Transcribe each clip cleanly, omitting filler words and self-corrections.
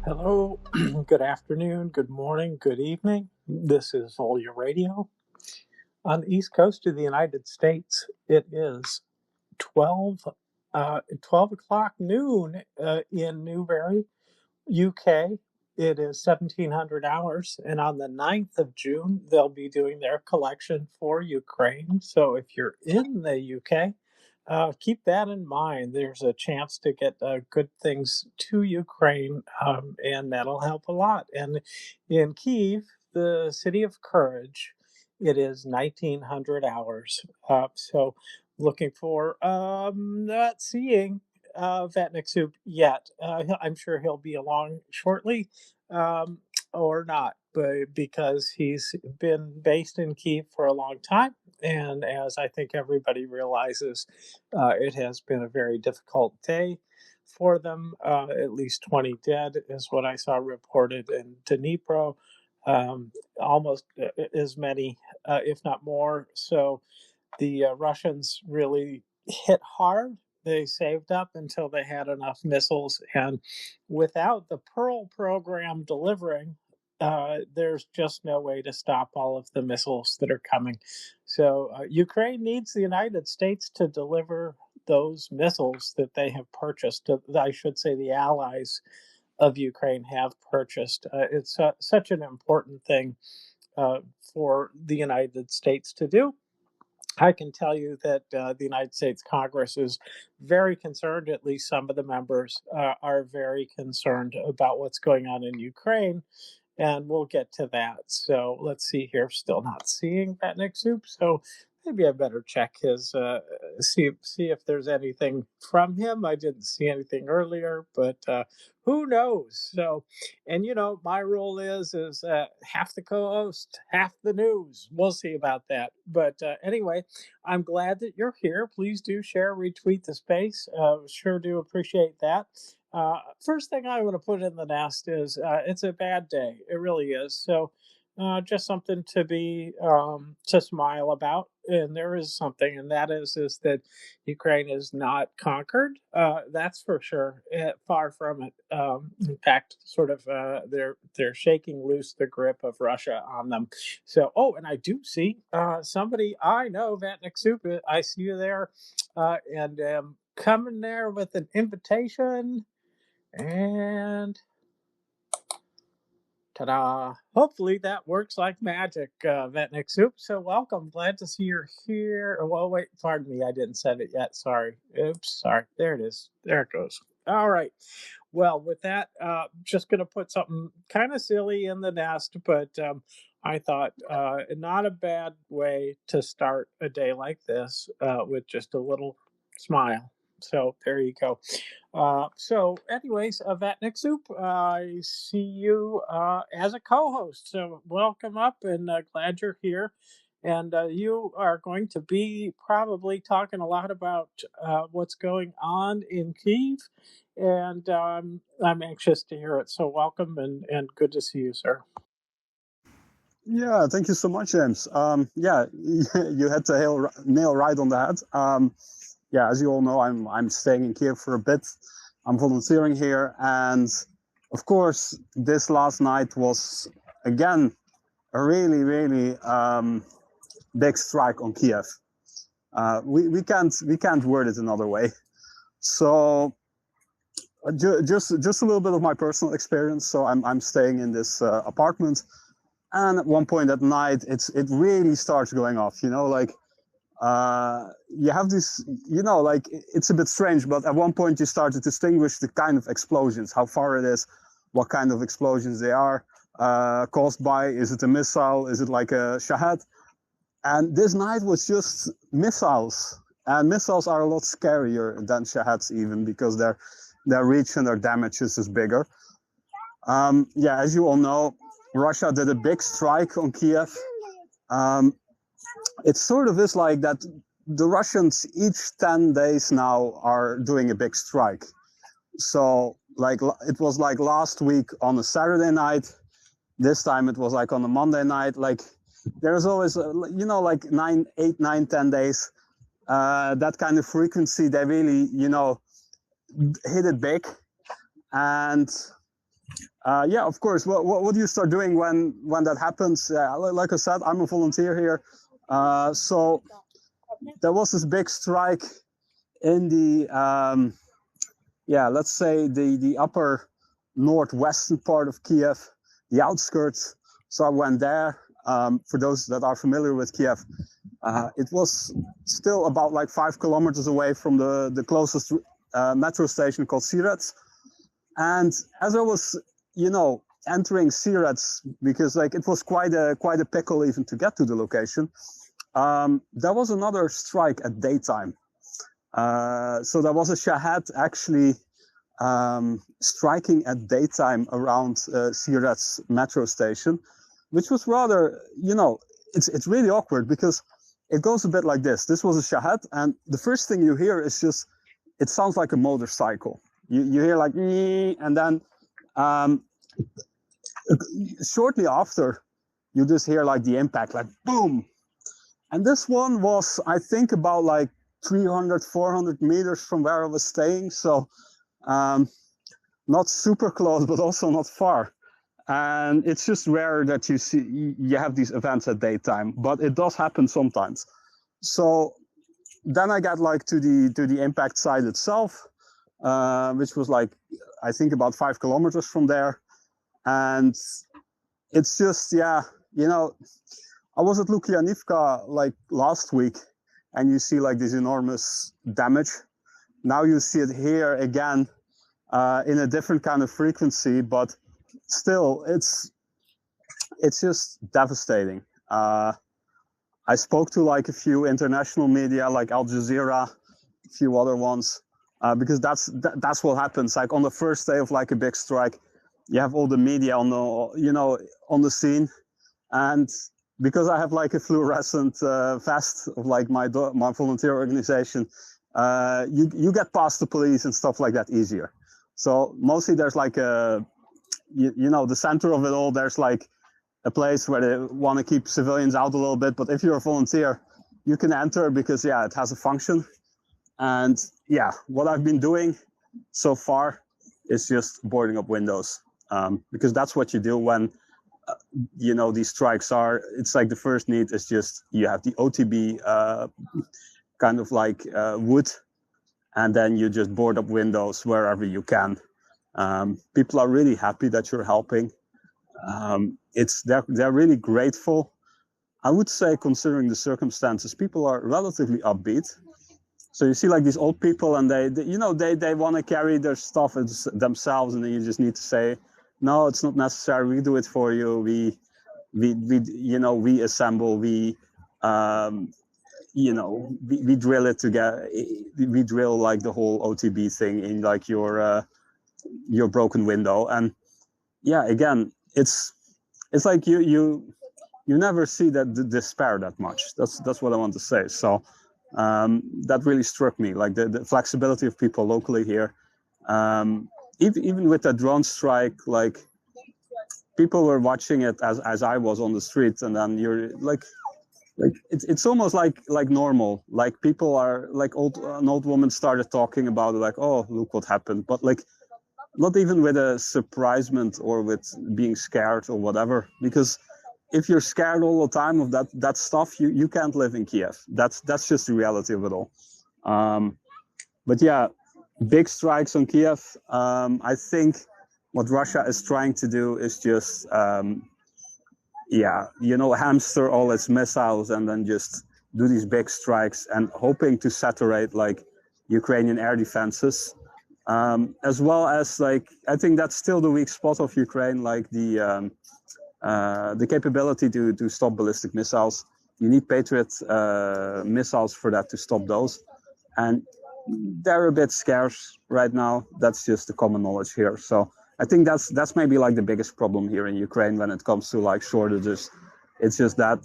Hello, good afternoon, good morning, good evening. This is Volya Radio. On the east coast of the United States, it is 12 o'clock noon in Newbury, UK. It is 1700 hours, and on the 9th of June, they'll be doing their collection for Ukraine. So if you're in the UK, keep that in mind. There's a chance to get good things to Ukraine, and that'll help a lot. And in Kyiv, the city of courage, it is 1900 hours. So looking for not seeing Vatniksoep yet. I'm sure he'll be along shortly, or not, but because he's been based in Kyiv for a long time, and as I think everybody realizes, it has been a very difficult day for them. At least 20 dead is what I saw reported in Dnipro. Almost as many, if not more. So the Russians really hit hard. They saved up until they had enough missiles, and without the Pearl program delivering, there's just no way to stop all of the missiles that are coming. So Ukraine needs the United States to deliver those missiles that they have purchased. I should say the allies of Ukraine have purchased. It's such an important thing for the United States to do. I can tell you that the United States Congress is very concerned, at least some of the members are very concerned about what's going on in Ukraine, and we'll get to that. So let's see here, still not seeing Vatniksoep, so maybe I better check his, see if there's anything from him. I didn't see anything earlier, but who knows? So, and my rule is half the co-host, half the news. We'll see about that. But anyway, I'm glad that you're here. Please do share, retweet the space. Sure do appreciate that. First thing I want to put in the nest is it's a bad day. It really is. So just something to be to smile about. And there is something, and that is that Ukraine is not conquered. That's for sure. Far from it. In fact, sort of they're shaking loose the grip of Russia on them. So, and I do see somebody I know, Vatniksoep. I see you there, and coming there with an invitation. And ta-da! Hopefully that works like magic, Vatniksoep. So welcome. Glad to see you're here. Well, wait, pardon me. I didn't send it yet. Sorry. Oops. Sorry. There it is. There it goes. All right. Well, with that, just going to put something kind of silly in the nest, but I thought not a bad way to start a day like this with just a little smile. So there you go. So anyways, Vatniksoep, I see you as a co-host. So welcome up, and glad you're here. And you are going to be probably talking a lot about what's going on in Kyiv. And I'm anxious to hear it. So welcome, and good to see you, sir. Yeah, thank you so much, James. Yeah, you hit the nail right on the head. Yeah, as you all know, I'm staying in Kyiv for a bit. I'm volunteering here, and of course, this last night was again a really, really big strike on Kyiv. We can't word it another way. So just a little bit of my personal experience. So I'm staying in this apartment, and at one point at night, it really starts going off. You have this, it's a bit strange, but at one point you start to distinguish the kind of explosions, how far it is, what kind of explosions they are caused by. Is it a missile? Is it like a Shahed? And this night was just missiles. And missiles are a lot scarier than Shaheds even, because their reach and their damage is bigger. Yeah, as you all know, Russia did a big strike on Kyiv. It sort of is like that the Russians each 10 days now are doing a big strike. So like it was like last week on a Saturday night. This time it was like on a Monday night. Like there's always, like 9, 8, 9, 10 days. That kind of frequency, they really, hit it big. And Yeah, of course. What do you start doing when that happens? Like I said, I'm a volunteer here. So there was this big strike in the let's say the upper northwestern part of Kiev, the outskirts. So I went there. For those that are familiar with Kiev, it was still about like 5 kilometers away from the closest metro station called Sirets. And as I was, entering Sirets, because like it was quite a pickle even to get to the location, there was another strike at daytime. So there was a Shahed actually striking at daytime around Sirets metro station, which was rather, it's really awkward because it goes a bit like this. This was a Shahed, and the first thing you hear is just, it sounds like a motorcycle. You hear like, and then shortly after, you just hear like the impact, like boom. And this one was, I think, about like 300, 400 meters from where I was staying. So not super close, but also not far. And it's just rare that you have these events at daytime, but it does happen sometimes. So then I got like to the impact site itself, which was like, I think about 5 kilometers from there. And it's just, I was at Lukyanivka like last week, and you see like this enormous damage. Now you see it here again in a different kind of frequency, but still, it's just devastating. I spoke to like a few international media, like Al Jazeera, a few other ones, because that's what happens. Like on the first day of like a big strike, you have all the media on the scene, and because I have like a fluorescent vest of like my volunteer organization, you get past the police and stuff like that easier. So mostly there's like the center of it all, there's like a place where they want to keep civilians out a little bit. But if you're a volunteer, you can enter because, it has a function. And what I've been doing so far is just boarding up windows, because that's what you do when, these strikes are. It's like the first need is just, you have the OTB kind of like wood, and then you just board up windows wherever you can. People are really happy that you're helping. They're really grateful. I would say, considering the circumstances, people are relatively upbeat. So you see like these old people, and they want to carry their stuff themselves, and then you just need to say, no, it's not necessary. We do it for you. We assemble. We drill it together. We drill like the whole OTB thing in like your broken window. And again, it's like you never see that despair that much. That's what I want to say. So that really struck me, like the flexibility of people locally here. Even with the drone strike, like people were watching it as I was on the street, and then you're like it's almost like normal. Like people are like an old woman started talking about it, like, oh, look what happened, but like not even with a surprisement or with being scared or whatever, because if you're scared all the time of that stuff, you can't live in Kiev. That's just the reality of it all. But big strikes on Kiev. I think what Russia is trying to do is just hamster all its missiles and then just do these big strikes and hoping to saturate like Ukrainian air defenses. As well as like, I think that's still the weak spot of Ukraine, like the capability to stop ballistic missiles. You need Patriot missiles for that to stop those, and they're a bit scarce right now. That's just the common knowledge here. So I think that's maybe like the biggest problem here in Ukraine when it comes to like shortages. It's just that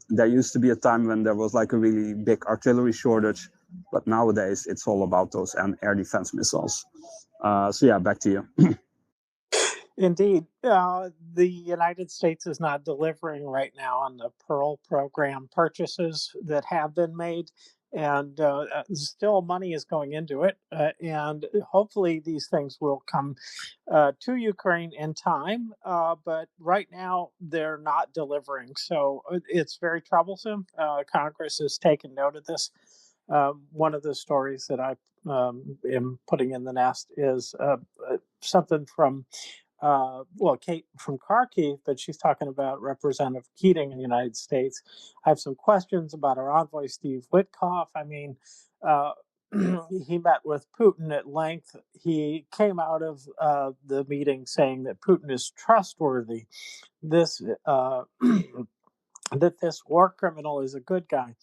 there used to be a time when there was like a really big artillery shortage. But nowadays, it's all about those air defense missiles. Back to you. Indeed. The United States is not delivering right now on the Pearl program purchases that have been made. and still money is going into it, and hopefully these things will come to Ukraine in time. But right now they're not delivering, so it's very troublesome. Congress has taken note of this. One of the stories that I am putting in the nest is something from Kate from Kharkiv, but she's talking about Representative Keating in the United States. I have some questions about our envoy, Steve Witkoff. I mean, uh, he met with Putin at length. He came out of the meeting saying that Putin is trustworthy. This that this war criminal is a good guy.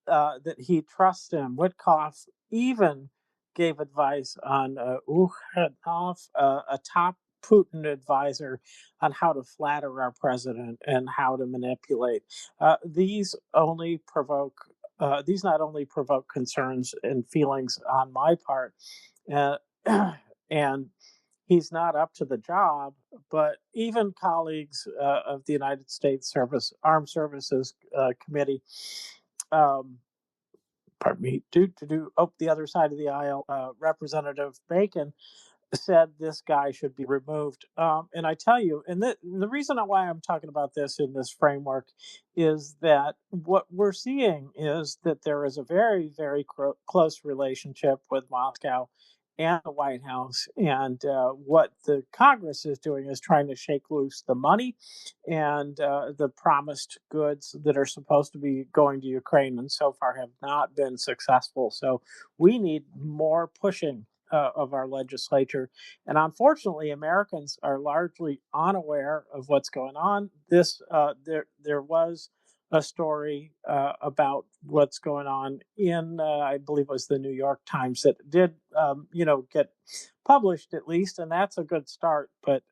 That he trusts him. Witkoff even gave advice on Ukhanov, a top Putin advisor, on how to flatter our president and how to manipulate. These only provoke. These not only provoke concerns and feelings on my part, uh, and he's not up to the job, but even colleagues of the United States Armed Services Committee, um, pardon me, the other side of the aisle, Representative Bacon said this guy should be removed. And I tell you, and the reason why I'm talking about this in this framework is that what we're seeing is that there is a very, very close relationship with Moscow and the White House. And what the Congress is doing is trying to shake loose the money and the promised goods that are supposed to be going to Ukraine, and so far have not been successful. So we need more pushing of our legislature. And unfortunately, Americans are largely unaware of what's going on. There was a story about what's going on in, I believe it was the New York Times, that did, get published at least, and that's a good start. But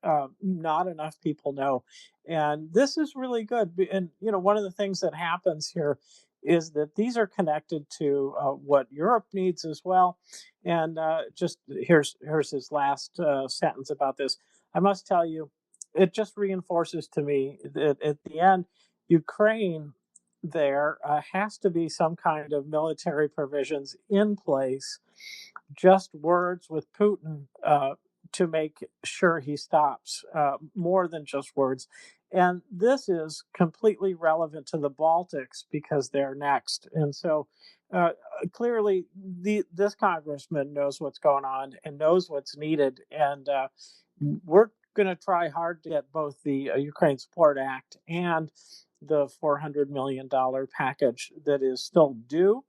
not enough people know, and this is really good. And one of the things that happens here is that these are connected to what Europe needs as well. And just here's his last sentence about this. I must tell you, it just reinforces to me that at the end, Ukraine there has to be some kind of military provisions in place, just words with Putin to make sure he stops, more than just words. And this is completely relevant to the Baltics because they're next. And so uh, clearly, this congressman knows what's going on and knows what's needed. And we're going to try hard to get both the Ukraine Support Act and the $400 million package that is still due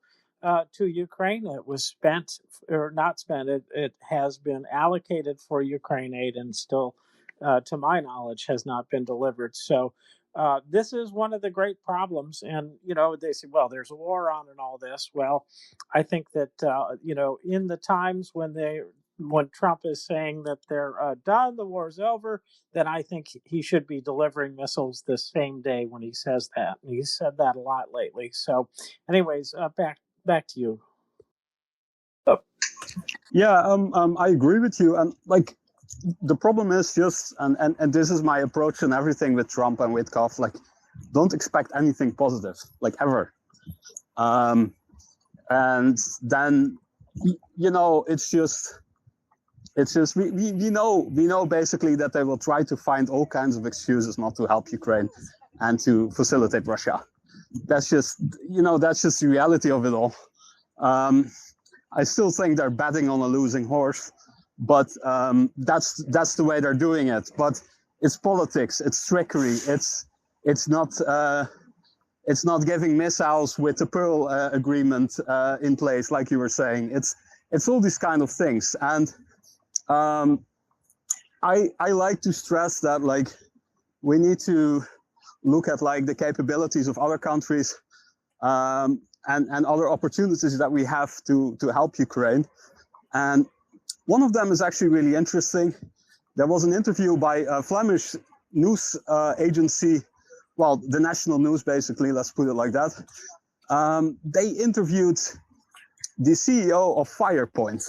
to Ukraine. It was spent or not spent. It has been allocated for Ukraine aid and still, to my knowledge, has not been delivered. So this is one of the great problems. And, they say, well, there's a war on and all this. Well, I think that, in the times when Trump is saying that they're done, the war's over, then I think he should be delivering missiles the same day when he says that. And he's said that a lot lately. So, anyways, back to you. Oh. Yeah, I agree with you. And like, the problem is just, and this is my approach in everything with Trump and Witkoff, like, don't expect anything positive, like, ever. And then, it's just we know basically that they will try to find all kinds of excuses not to help Ukraine and to facilitate Russia. That's just the reality of it all. I still think they're betting on a losing horse, but that's the way they're doing it. But it's politics, it's trickery, it's not giving missiles with the Pearl agreement in place, like you were saying. It's all these kind of things. And I like to stress that, like, we need to look at, like, the capabilities of other countries and other opportunities that we have to help Ukraine. And one of them is actually really interesting. There was an interview by a Flemish news agency, well, the national news, basically, let's put it like that. They interviewed the CEO of Firepoint.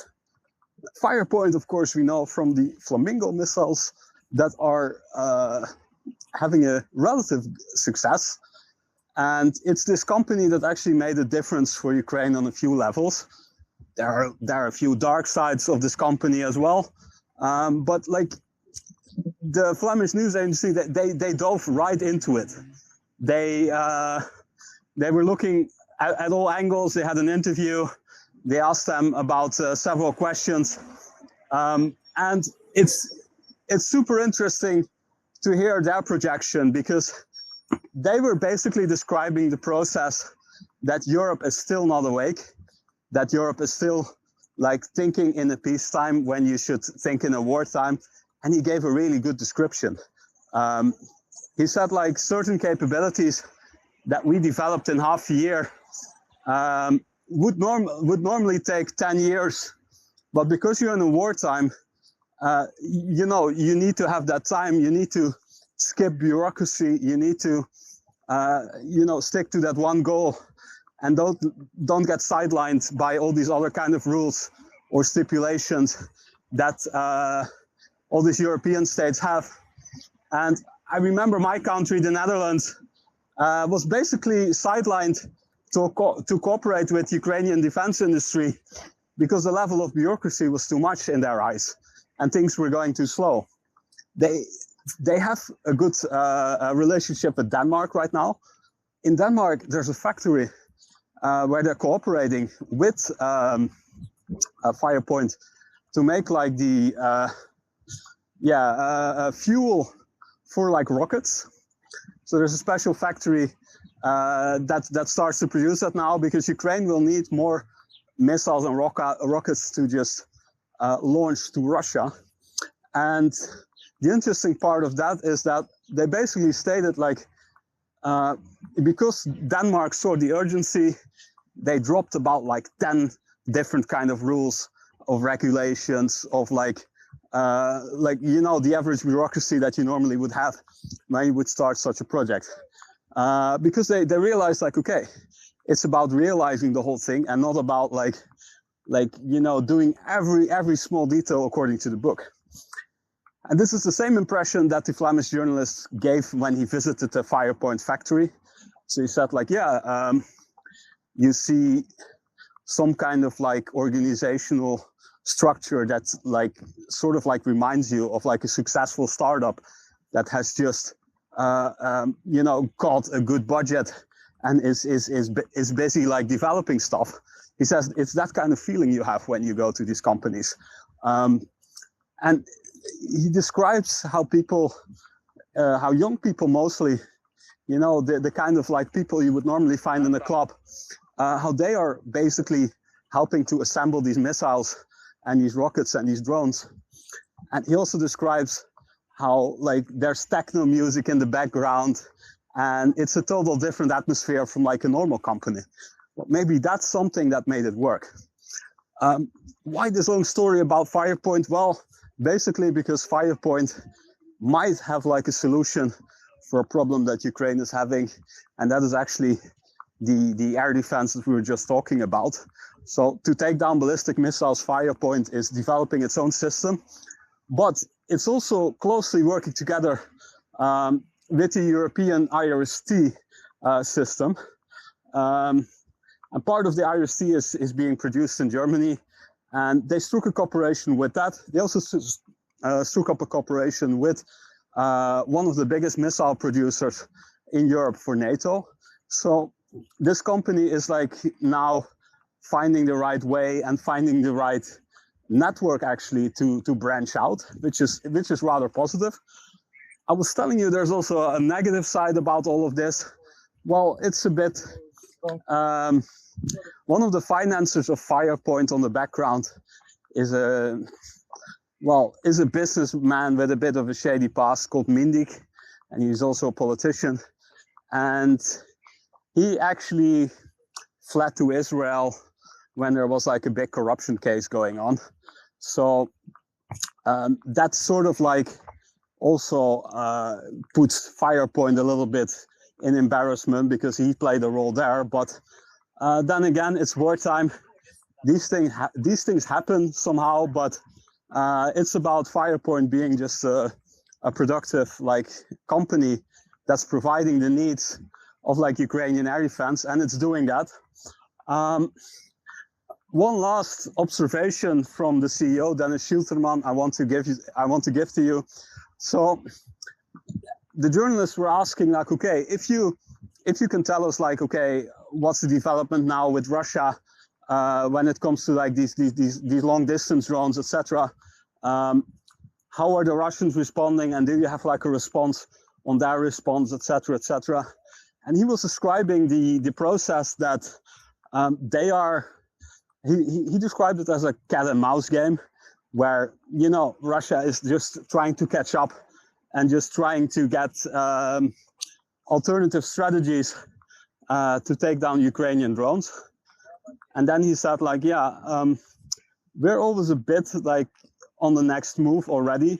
Firepoint, of course, we know from the Flamingo missiles that are having a relative success. And it's this company that actually made a difference for Ukraine on a few levels. There are a few dark sides of this company as well. But like the Flemish news agency, they dove right into it. They were looking at all angles. They had an interview. They asked them about several questions. And it's super interesting to hear their projection, because they were basically describing the process that Europe is still not awake, that Europe is still like thinking in a peacetime when you should think in a wartime. And he gave a really good description. He said like certain capabilities that we developed in half a year would normally take 10 years. But because you're in a wartime, you know, you need to have that time. You need to skip bureaucracy. You need to, you know, stick to that one goal, and don't get sidelined by all these other kind of rules or stipulations that all these European states have. And I remember my country, the Netherlands, was basically sidelined to cooperate with Ukrainian defense industry because the level of bureaucracy was too much in their eyes and things were going too slow. They have a good relationship with Denmark right now. In Denmark, there's a factory where they're cooperating with Firepoint to make like the fuel for like rockets. So there's a special factory that starts to produce that now, because Ukraine will need more missiles and rockets to just launch to Russia. And the interesting part of that is that they basically stated like, because Denmark saw the urgency, they dropped about like 10 different kind of rules of regulations of like, you know, the average bureaucracy that you normally would have when you would start such a project. Because they realized like, okay, it's about realizing the whole thing and not about like, you know, doing every small detail according to the book. And this is the same impression that the Flemish journalist gave when he visited the Firepoint factory. So he said like, yeah, you see some kind of like organizational structure that's like sort of like reminds you of like a successful startup that has just you know, got a good budget and is busy like developing stuff. He says it's that kind of feeling you have when you go to these companies. And he describes how people, how young people mostly, you know, the kind of like people you would normally find in a club, how they are basically helping to assemble these missiles and these rockets and these drones. And he also describes how like there's techno music in the background and it's a total different atmosphere from like a normal company. But maybe that's something that made it work. Why this long story about Firepoint? Well, basically because Firepoint might have like a solution for a problem that Ukraine is having, and that is actually the air defense that we were just talking about. So to take down ballistic missiles, Firepoint is developing its own system, but it's also closely working together with the European IRST system. And part of the IRST is being produced in Germany, and they struck a cooperation with that. They also struck up a cooperation with one of the biggest missile producers in Europe for NATO. So this company is like now finding the right way and finding the right network actually to branch out, which is rather positive. I was telling you there's also a negative side about all of this. Well, it's a bit, one of the financiers of Firepoint on the background is a businessman with a bit of a shady past called Mindik, and he's also a politician. And he actually fled to Israel when there was like a big corruption case going on. So that's sort of like also puts Firepoint a little bit in embarrassment because he played a role there. But then again, it's wartime. These things happen somehow, but it's about Firepoint being just a productive like company that's providing the needs of like Ukrainian air defense, and it's doing that. One last observation from the CEO, Dennis Schilterman, I want to give to you. So the journalists were asking, like, okay, if you can tell us, like, okay, what's the development now with Russia when it comes to like these long distance drones, etc. How are the Russians responding, and do you have like a response on their response, etc., etc. And he was describing the process that they are. He described it as a cat and mouse game, where, you know, Russia is just trying to catch up and just trying to get alternative strategies to take down Ukrainian drones. And then he said, like, yeah, we're always a bit like on the next move already.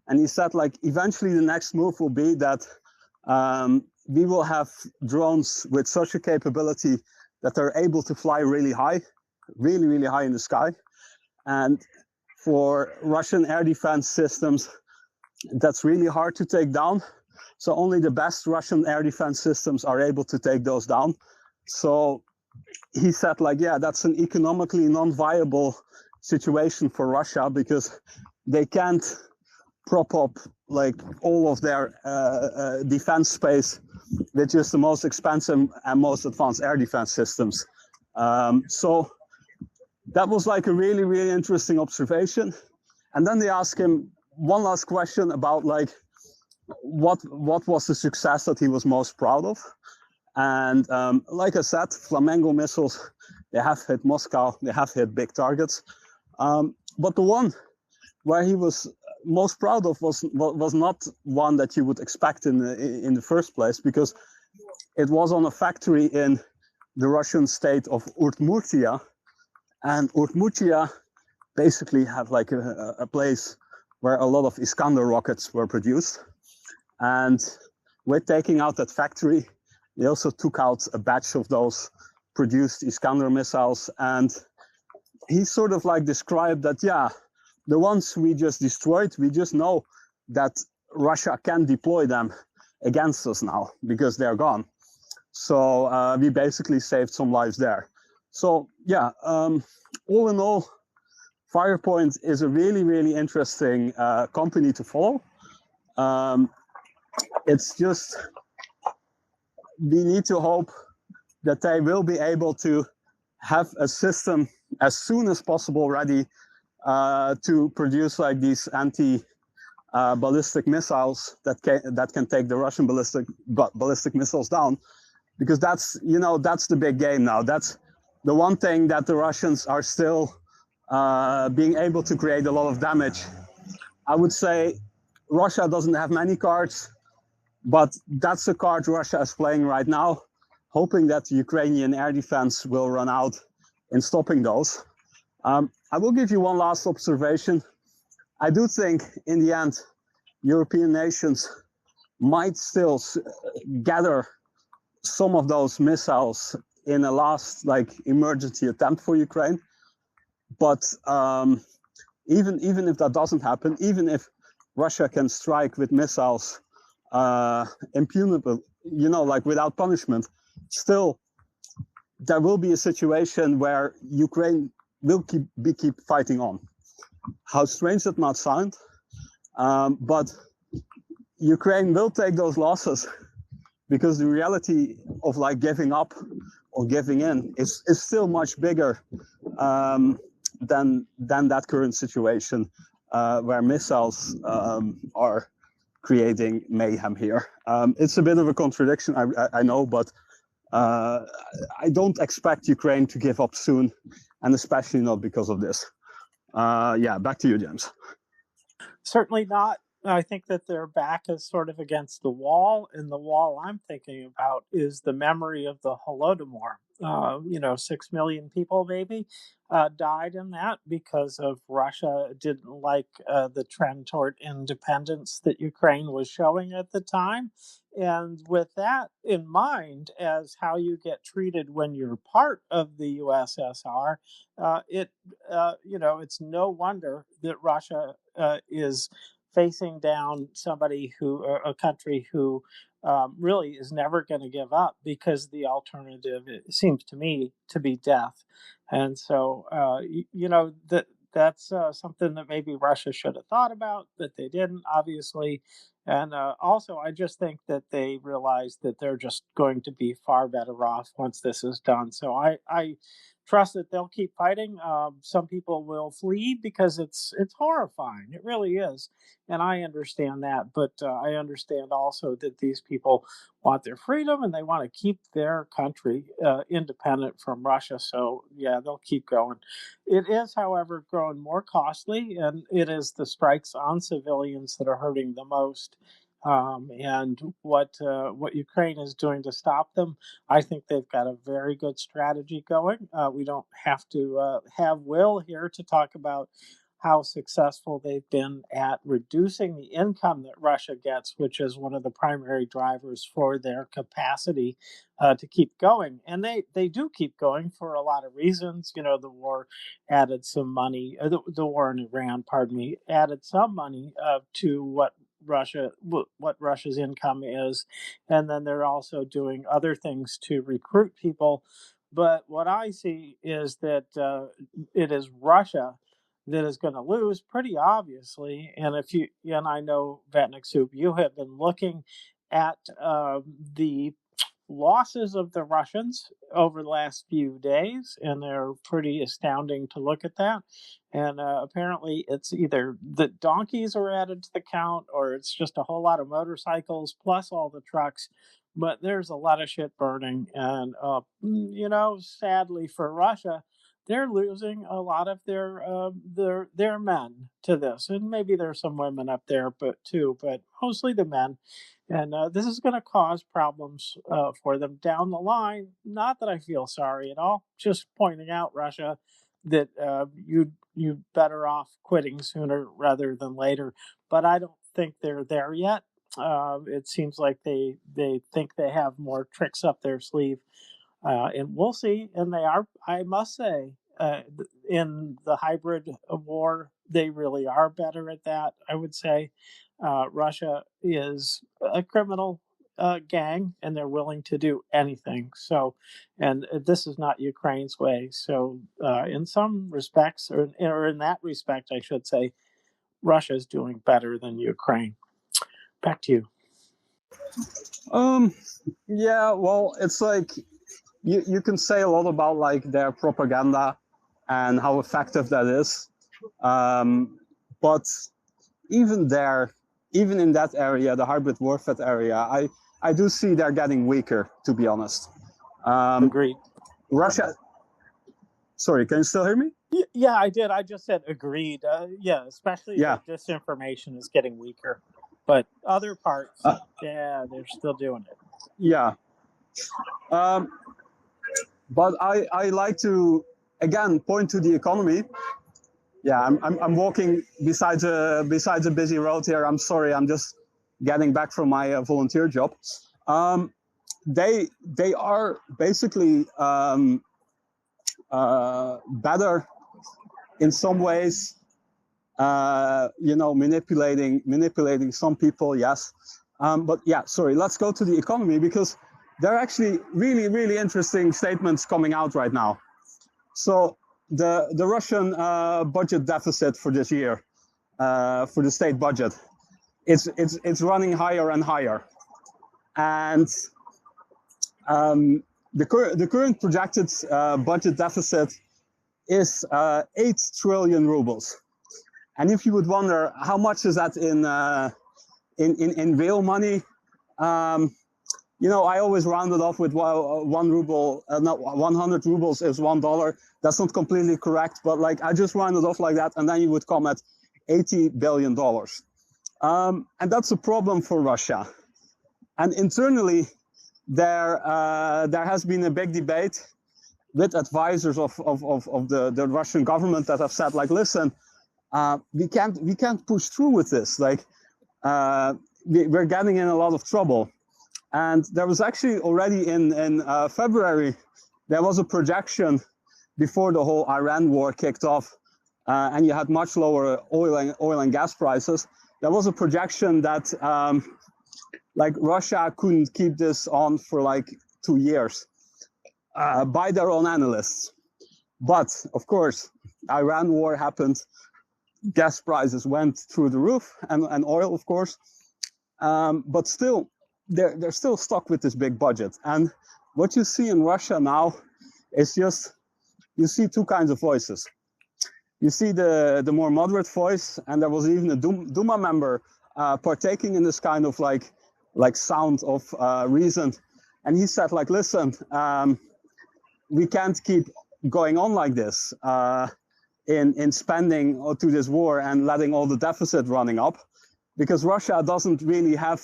And he said, like, eventually the next move will be that we will have drones with such a capability that they're able to fly really high, really, really high in the sky. And for Russian air defense systems, that's really hard to take down. So only the best Russian air defense systems are able to take those down. So he said, like, yeah, that's an economically non-viable situation for Russia, because they can't prop up like all of their defense space with just the most expensive and most advanced air defense systems. So that was like a really, really interesting observation. And then they asked him one last question about like what was the success that he was most proud of. And like I said, Flamengo missiles, they have hit Moscow, they have hit big targets. But the one where he was most proud of was not one that you would expect in the first place, because it was on a factory in the Russian state of Udmurtia. And Udmurtia basically had like a place where a lot of Iskander rockets were produced. And with taking out that factory, they also took out a batch of those produced Iskander missiles. And he sort of like described that, yeah, the ones we just destroyed, we just know that Russia can deploy them against us now because they're gone. So we basically saved some lives there. So yeah, all in all, Firepoint is a really, really interesting company to follow. It's just, we need to hope that they will be able to have a system as soon as possible ready to produce like these anti-ballistic missiles that can take the Russian ballistic missiles down, because that's, you know, that's the big game now. That's the one thing that the Russians are still being able to create a lot of damage. I would say Russia doesn't have many cards, but that's the card Russia is playing right now, hoping that the Ukrainian air defense will run out in stopping those. I will give you one last observation. I do think in the end, European nations might still gather some of those missiles in a last like emergency attempt for Ukraine. But even if that doesn't happen, even if Russia can strike with missiles impunable, you know, like without punishment, still there will be a situation where Ukraine will keep fighting on. How strange that might sound, but Ukraine will take those losses, because the reality of like giving up or giving in is still much bigger than that current situation where missiles are creating mayhem here. It's a bit of a contradiction, I know, but I don't expect Ukraine to give up soon, and especially not because of this. Yeah, back to you, James. Certainly not. I think that their back is sort of against the wall, and the wall I'm thinking about is the memory of the Holodomor. 6 million people maybe died in that because of Russia didn't like the trend toward independence that Ukraine was showing at the time. And with that in mind, as how you get treated when you're part of the USSR, it's no wonder that Russia is facing down somebody who, a country who really is never going to give up, because the alternative, it seems to me, to be death. And so, that's something that maybe Russia should have thought about, that they didn't, obviously. And also, I just think that they realize that they're just going to be far better off once this is done. So I trust that they'll keep fighting. Some people will flee because it's horrifying. It really is, and I understand that. But I understand also that these people want their freedom and they want to keep their country independent from Russia. So yeah, they'll keep going. It is, however, growing more costly, and it is the strikes on civilians that are hurting the most. And what Ukraine is doing to stop them, I think they've got a very good strategy going. We don't have to have Will here to talk about how successful they've been at reducing the income that Russia gets, which is one of the primary drivers for their capacity to keep going. And they do keep going for a lot of reasons. You know, the war added some money, the war in Iran, pardon me, added some money to what Russia's income is, and then they're also doing other things to recruit people. But what I see is that it is Russia that is going to lose, pretty obviously. And I know, Vatniksoep, you have been looking at the losses of the Russians over the last few days, and they're pretty astounding to look at that. And apparently it's either the donkeys are added to the count, or it's just a whole lot of motorcycles plus all the trucks. But there's a lot of shit burning, and sadly for Russia, they're losing a lot of their men to this, and maybe there's some women up there, but mostly the men. And this is going to cause problems for them down the line. Not that I feel sorry at all, just pointing out, Russia, that you better off quitting sooner rather than later. But I don't think they're there yet. It seems like they think they have more tricks up their sleeve, and we'll see. And they are, I must say, in the hybrid war, they really are better at that, I would say. Russia is a criminal gang, and they're willing to do anything. So, and this is not Ukraine's way. So, in some respects, or in that respect, I should say, Russia is doing better than Ukraine. Back to you. Yeah, well, it's like you can say a lot about like their propaganda and how effective that is, but even in that area, the hybrid warfare area, I do see they're getting weaker, to be honest. Agreed. Russia. Sorry, can you still hear me? Yeah, I did. I just said agreed. Especially the disinformation is getting weaker. But other parts, they're still doing it. Yeah. But I like to, again, point to the economy. Yeah, I'm walking beside a busy road here. I'm sorry, I'm just getting back from my volunteer job. They are basically better in some ways. Manipulating some people, yes. But yeah, sorry. Let's go to the economy, because there are actually really, really interesting statements coming out right now. So the Russian budget deficit for this year, for the state budget, it's running higher and higher, and the current projected budget deficit is 8 trillion rubles. And if you would wonder how much is that in real money, I always round it off with 1 ruble. 100 rubles is $1. That's not completely correct, but like I just round it off like that, and then you would come at $80 billion. And that's a problem for Russia. And internally, there has been a big debate with advisors of the Russian government that have said, like, listen, we can't push through with this. Like, we're getting in a lot of trouble. And there was actually already in February, there was a projection before the whole Iran war kicked off, and you had much lower oil and gas prices. there was a projection that like Russia couldn't keep this on for like 2 years by their own analysts. But of course, Iran war happened, gas prices went through the roof, and oil, of course. But still, they're still stuck with this big budget. And what you see in Russia now is just, you see two kinds of voices. You see the more moderate voice, and there was even a Duma member partaking in this kind of like sound of reason. And he said, like, listen, we can't keep going on like this in spending to this war and letting all the deficit running up, because Russia doesn't really have,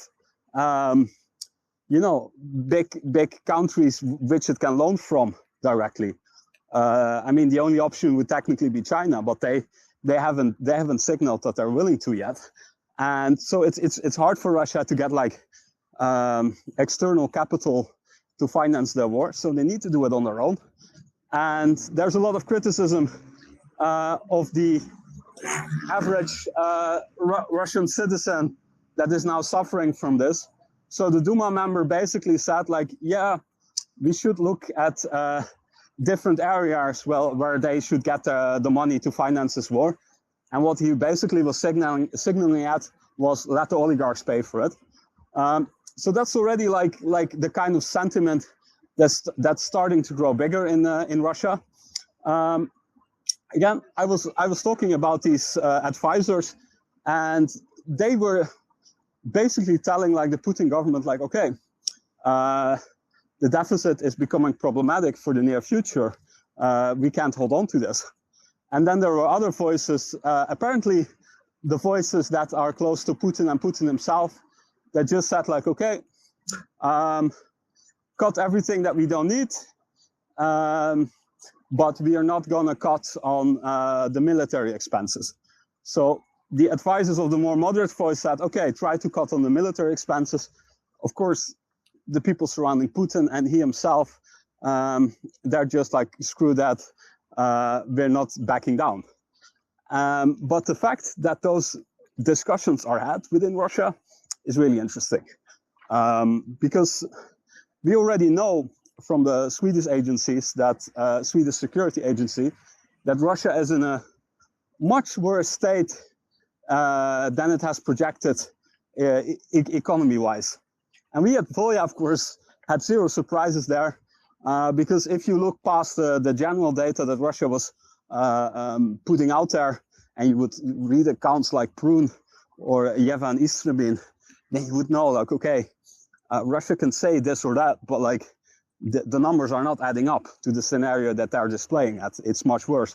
big countries which it can loan from directly. I mean, the only option would technically be China, but they haven't signaled that they're willing to yet, and so it's hard for Russia to get like external capital to finance their war. So they need to do it on their own, and there's a lot of criticism of the average Russian citizen that is now suffering from this. So the Duma member basically said, like, yeah, we should look at different areas where they should get the money to finance this war. And what he basically was signaling at was let the oligarchs pay for it. So that's already like the kind of sentiment that's starting to grow bigger in Russia. Again, I was talking about these advisors, and they were basically telling like the Putin government, like, okay, the deficit is becoming problematic for the near future. We can't hold on to this. And then there were other voices, apparently the voices that are close to Putin and Putin himself, that just said like, okay, cut everything that we don't need, but we are not going to cut on the military expenses. So the advisors of the more moderate voice said, okay, try to cut on the military expenses. Of course, the people surrounding Putin and he himself, they're just like, screw that, we're not backing down. But the fact that those discussions are had within Russia is really interesting, because we already know from the Swedish agencies, that Swedish security agency, that Russia is in a much worse state than it has projected economy-wise. And we at Volya, of course, had zero surprises there, because if you look past the general data that Russia was putting out there, and you would read accounts like Prun or Yevan Istrebin, then you would know, like, okay, Russia can say this or that, but like the numbers are not adding up to the scenario that they're displaying. It's much worse.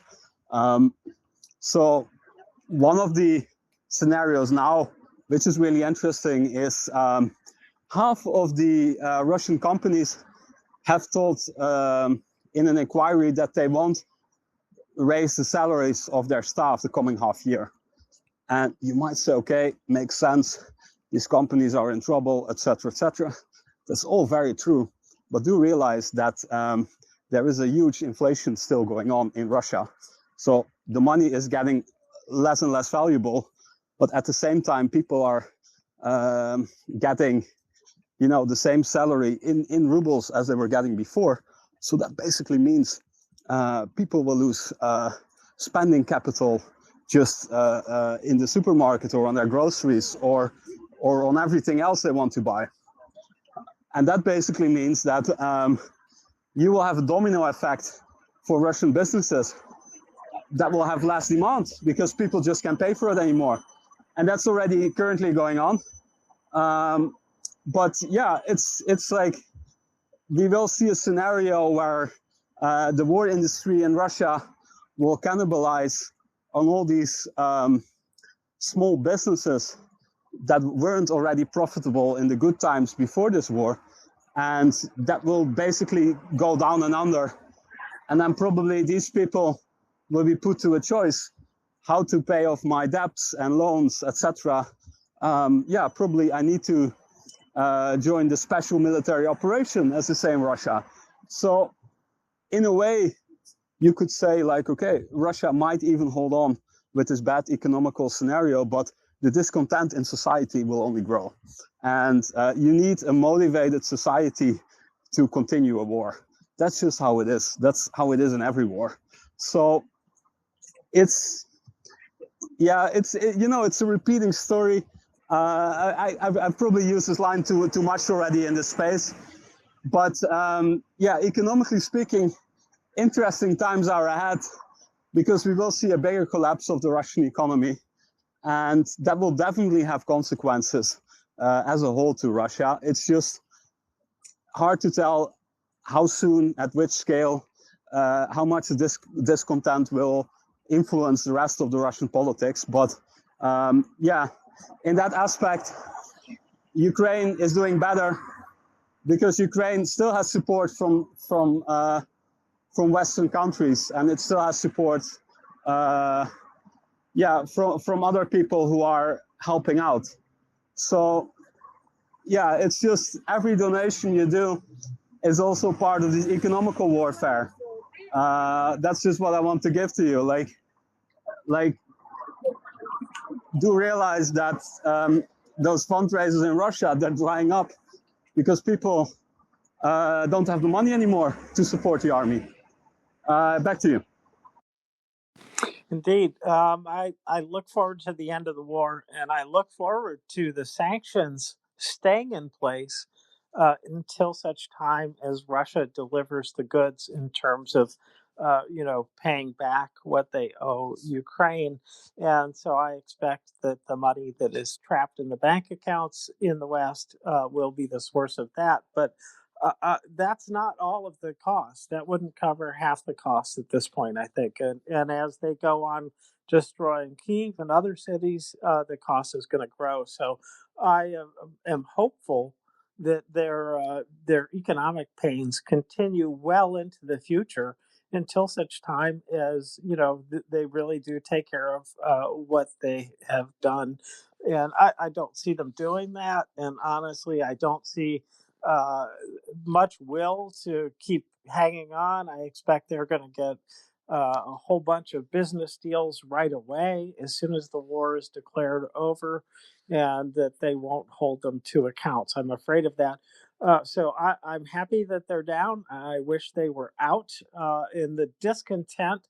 So one of the scenarios now, which is really interesting, is half of the Russian companies have told in an inquiry that they won't raise the salaries of their staff the coming half year. And you might say, okay, makes sense. These companies are in trouble, etc., etc. That's all very true. But do realize that there is a huge inflation still going on in Russia. So the money is getting less and less valuable, but at the same time, people are getting, the same salary in rubles as they were getting before. So that basically means people will lose spending capital just in the supermarket or on their groceries or on everything else they want to buy. And that basically means that you will have a domino effect for Russian businesses that will have less demand because people just can't pay for it anymore. And that's already currently going on. But yeah, it's like we will see a scenario where the war industry in Russia will cannibalize on all these small businesses that weren't already profitable in the good times before this war. And that will basically go down and under. And then probably these people will be put to a choice how to pay off my debts and loans, etc. Yeah, probably I need to join the special military operation, as they say in Russia. So in a way, you could say like, okay, Russia might even hold on with this bad economical scenario, but the discontent in society will only grow. And you need a motivated society to continue a war. That's just how it is. That's how it is in every war. So it's a repeating story. I've probably used this line too much already in this space. But economically speaking, interesting times are ahead, because we will see a bigger collapse of the Russian economy. And that will definitely have consequences as a whole to Russia. It's just hard to tell how soon, at which scale, how much this discontent will influence the rest of the Russian politics. But in that aspect, Ukraine is doing better, because Ukraine still has support from Western countries, and it still has support from other people who are helping out. So it's just every donation you do is also part of the economical warfare. That's just what I want to give to you. Like do realize that those fundraisers in Russia, they're drying up because people don't have the money anymore to support the army. Back to you. Indeed. I look forward to the end of the war, and I look forward to the sanctions staying in place until such time as Russia delivers the goods in terms of, paying back what they owe Ukraine. And so I expect that the money that is trapped in the bank accounts in the West will be the source of that. But that's not all of the cost. That wouldn't cover half the cost at this point, I think. And as they go on destroying Kyiv and other cities, the cost is going to grow. So I am hopeful that their economic pains continue well into the future, until such time as they really do take care of what they have done. And I don't see them doing that. And honestly, I don't see uh, much will to keep hanging on. I expect they're going to get a whole bunch of business deals right away as soon as the war is declared over, and that they won't hold them to accounts. I'm afraid of that. So I'm happy that they're down. I wish they were out. In the discontent,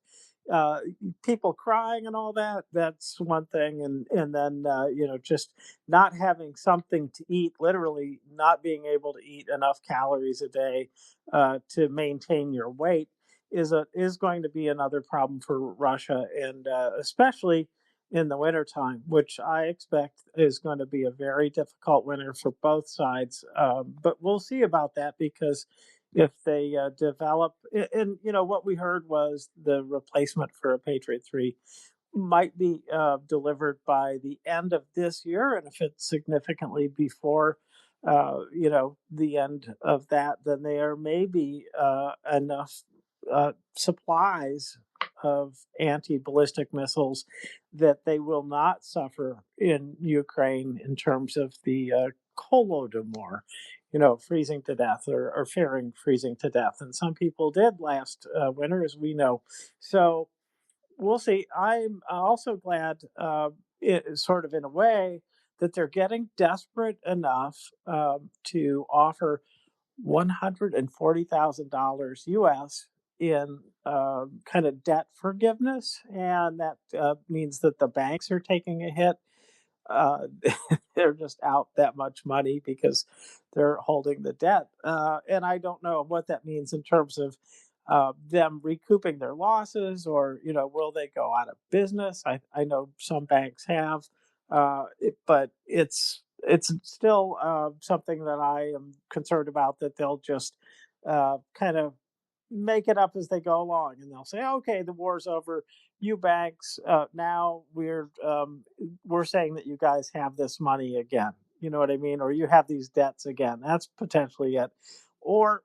uh, people crying and all that, that's one thing. And then, just not having something to eat, literally not being able to eat enough calories a day to maintain your weight is going to be another problem for Russia, and especially in the wintertime, which I expect is going to be a very difficult winter for both sides. But we'll see about that, because if they develop, and what we heard was the replacement for a Patriot 3 might be delivered by the end of this year, and if it's significantly before, the end of that, then there may be enough supplies of anti-ballistic missiles that they will not suffer in Ukraine in terms of the Holodomor, freezing to death, or fearing freezing to death. And some people did last winter, as we know. So we'll see. I'm also glad, sort of in a way, that they're getting desperate enough to offer $140,000 US in kind of debt forgiveness, and that means that the banks are taking a hit. Uh, they're just out that much money because they're holding the debt, and I don't know what that means in terms of them recouping their losses, or will they go out of business? I know some banks have, but it's still something that I am concerned about, that they'll just kind of make it up as they go along, and they'll say, "Okay, the war's over. You banks, now we're saying that you guys have this money again." You know what I mean? Or you have these debts again. That's potentially it. Or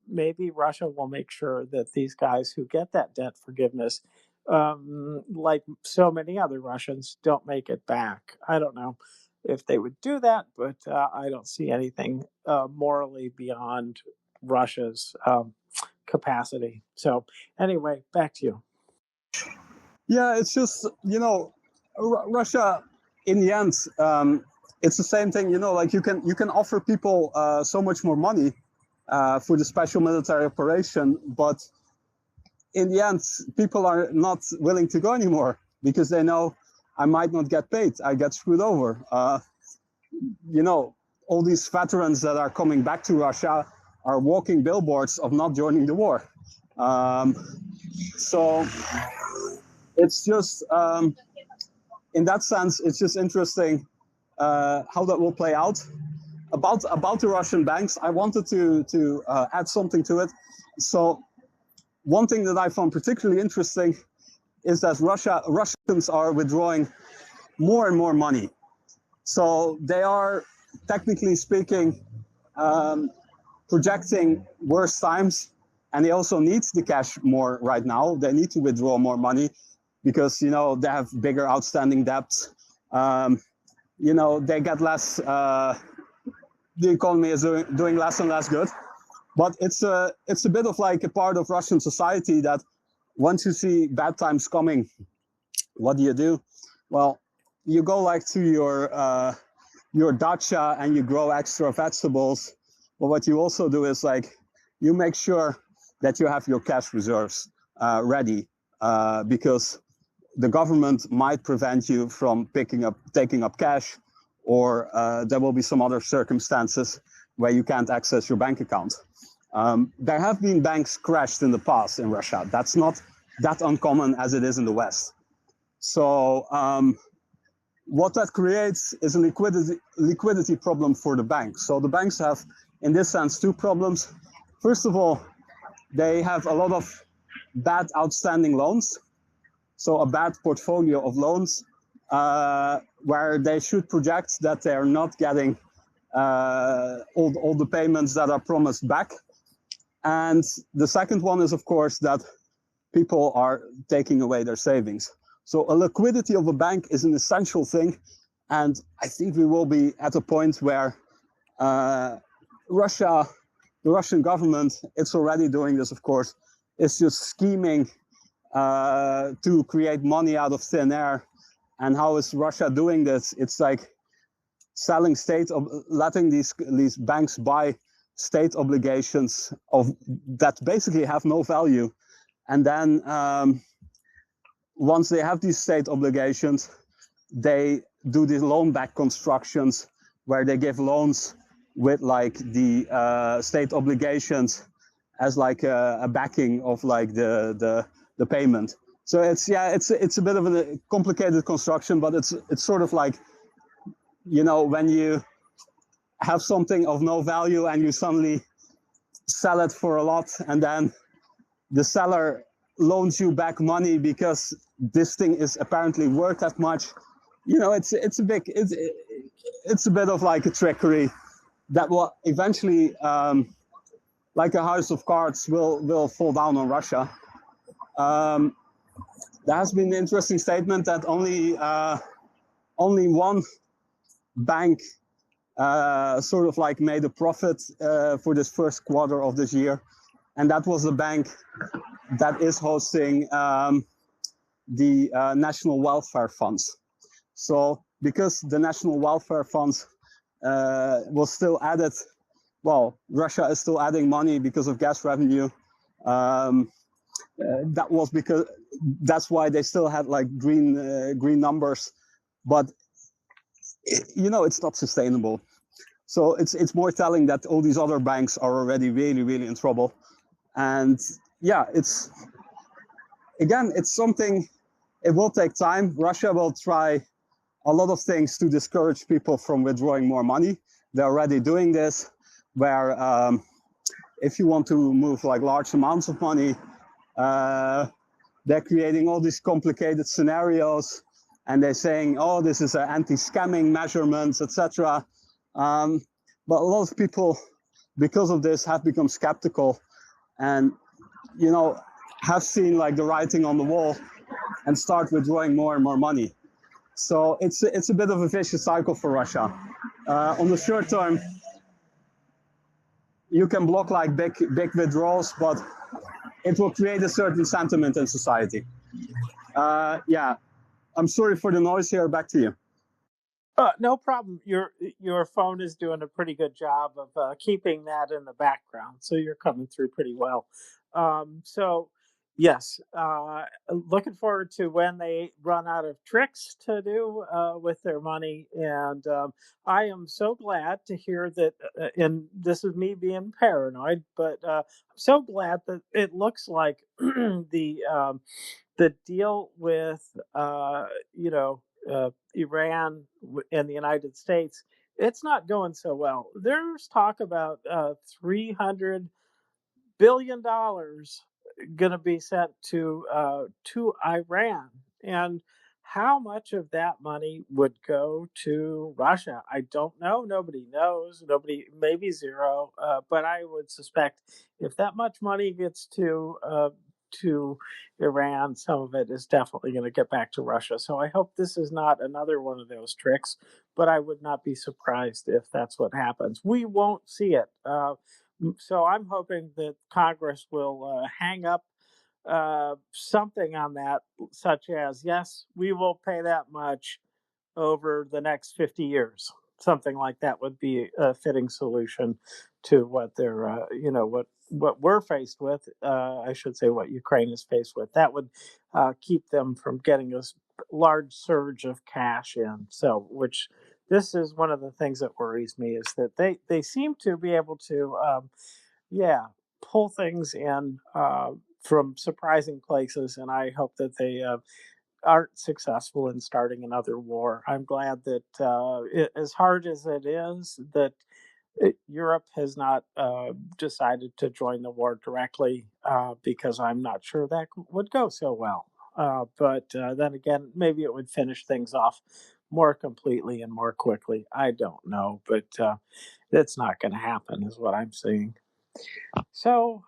maybe Russia will make sure that these guys who get that debt forgiveness, like so many other Russians, don't make it back. I don't know if they would do that, but I don't see anything morally beyond Russia's capacity. So, anyway, back to you. Yeah, it's just Russia. in the end, it's the same thing. Like you can offer people so much more money for the special military operation, but in the end, people are not willing to go anymore because they know I might not get paid. I get screwed over. All these veterans that are coming back to Russia are walking billboards of not joining the war. So it's just, in that sense, it's just interesting how that will play out. About the Russian banks, I wanted to add something to it. So one thing that I found particularly interesting is that Russians are withdrawing more and more money. So they are, technically speaking, projecting worse times, and they also need the cash more right now. They need to withdraw more money because, they have bigger outstanding debts. They get less, the economy is doing less and less good. But it's a bit of like a part of Russian society that once you see bad times coming, what do? Well, you go like to your dacha and you grow extra vegetables. But what you also do is like you make sure that you have your cash reserves ready because the government might prevent you from taking up cash, or there will be some other circumstances where you can't access your bank account. There have been banks crashed in the past in Russia. That's not that uncommon as it is in the West. So what that creates is a liquidity problem for the banks. So the banks have, in this sense, two problems. First of all, they have a lot of bad outstanding loans. So a bad portfolio of loans where they should project that they're not getting all the payments that are promised back. And the second one is, of course, that people are taking away their savings. So a liquidity of a bank is an essential thing. And I think we will be at a point where the Russian government, it's already doing this, of course, is just scheming to create money out of thin air. And how is Russia doing this? It's like selling letting these banks buy state obligations that basically have no value. And then once they have these state obligations, they do these loan back constructions where they give loans with like the state obligations as like a backing of like the payment. So it's a bit of a complicated construction, but it's sort of like, when you have something of no value and you suddenly sell it for a lot, and then the seller loans you back money because this thing is apparently worth that much. It's a bit of like a trickery that will eventually, like a house of cards, will fall down on Russia. There has been an interesting statement that only one bank sort of like made a profit for this first quarter of this year, and that was the bank that is hosting the national welfare funds. So because the national welfare funds was still added, Russia is still adding money because of gas revenue. That's why they still had like green numbers, but it's not sustainable. So it's more telling that all these other banks are already really, really in trouble. And it's something, it will take time. Russia will try a lot of things to discourage people from withdrawing more money. They're already doing this, where if you want to move like large amounts of money, they're creating all these complicated scenarios, and they're saying, oh, this is an anti-scamming measurements, etc. But a lot of people, because of this, have become skeptical and, have seen like the writing on the wall and start withdrawing more and more money. So it's a bit of a vicious cycle for Russia. On the short term, you can block like big withdrawals, but it will create a certain sentiment in society. I'm sorry for the noise here. Back to you. No problem. Your phone is doing a pretty good job of keeping that in the background, so you're coming through pretty well. So, yes, looking forward to when they run out of tricks to do with their money, and I am so glad to hear that. And this is me being paranoid, but I'm so glad that it looks like the deal with Iran and the United States, it's not going so well. There's talk about $300 billion going to be sent to Iran, and how much of that money would go to Russia? I don't know. Nobody knows. Nobody, maybe zero. But I would suspect if that much money gets to Iran, some of it is definitely going to get back to Russia. So I hope this is not another one of those tricks, but I would not be surprised if that's what happens. We won't see it. So I'm hoping that Congress will hang up something on that, such as, yes, we will pay that much over the next 50 years. Something like that would be a fitting solution to what they're, what we're faced with. I should say what Ukraine is faced with. That would keep them from getting a large surge of cash in. So, which this is one of the things that worries me is that they seem to be able to, pull things in from surprising places, and I hope that they aren't successful in starting another war. I'm glad that as hard as it is, that Europe has not decided to join the war directly because I'm not sure that would go so well. But then again, maybe it would finish things off more completely and more quickly. I don't know, but it's not going to happen, is what I'm seeing. So,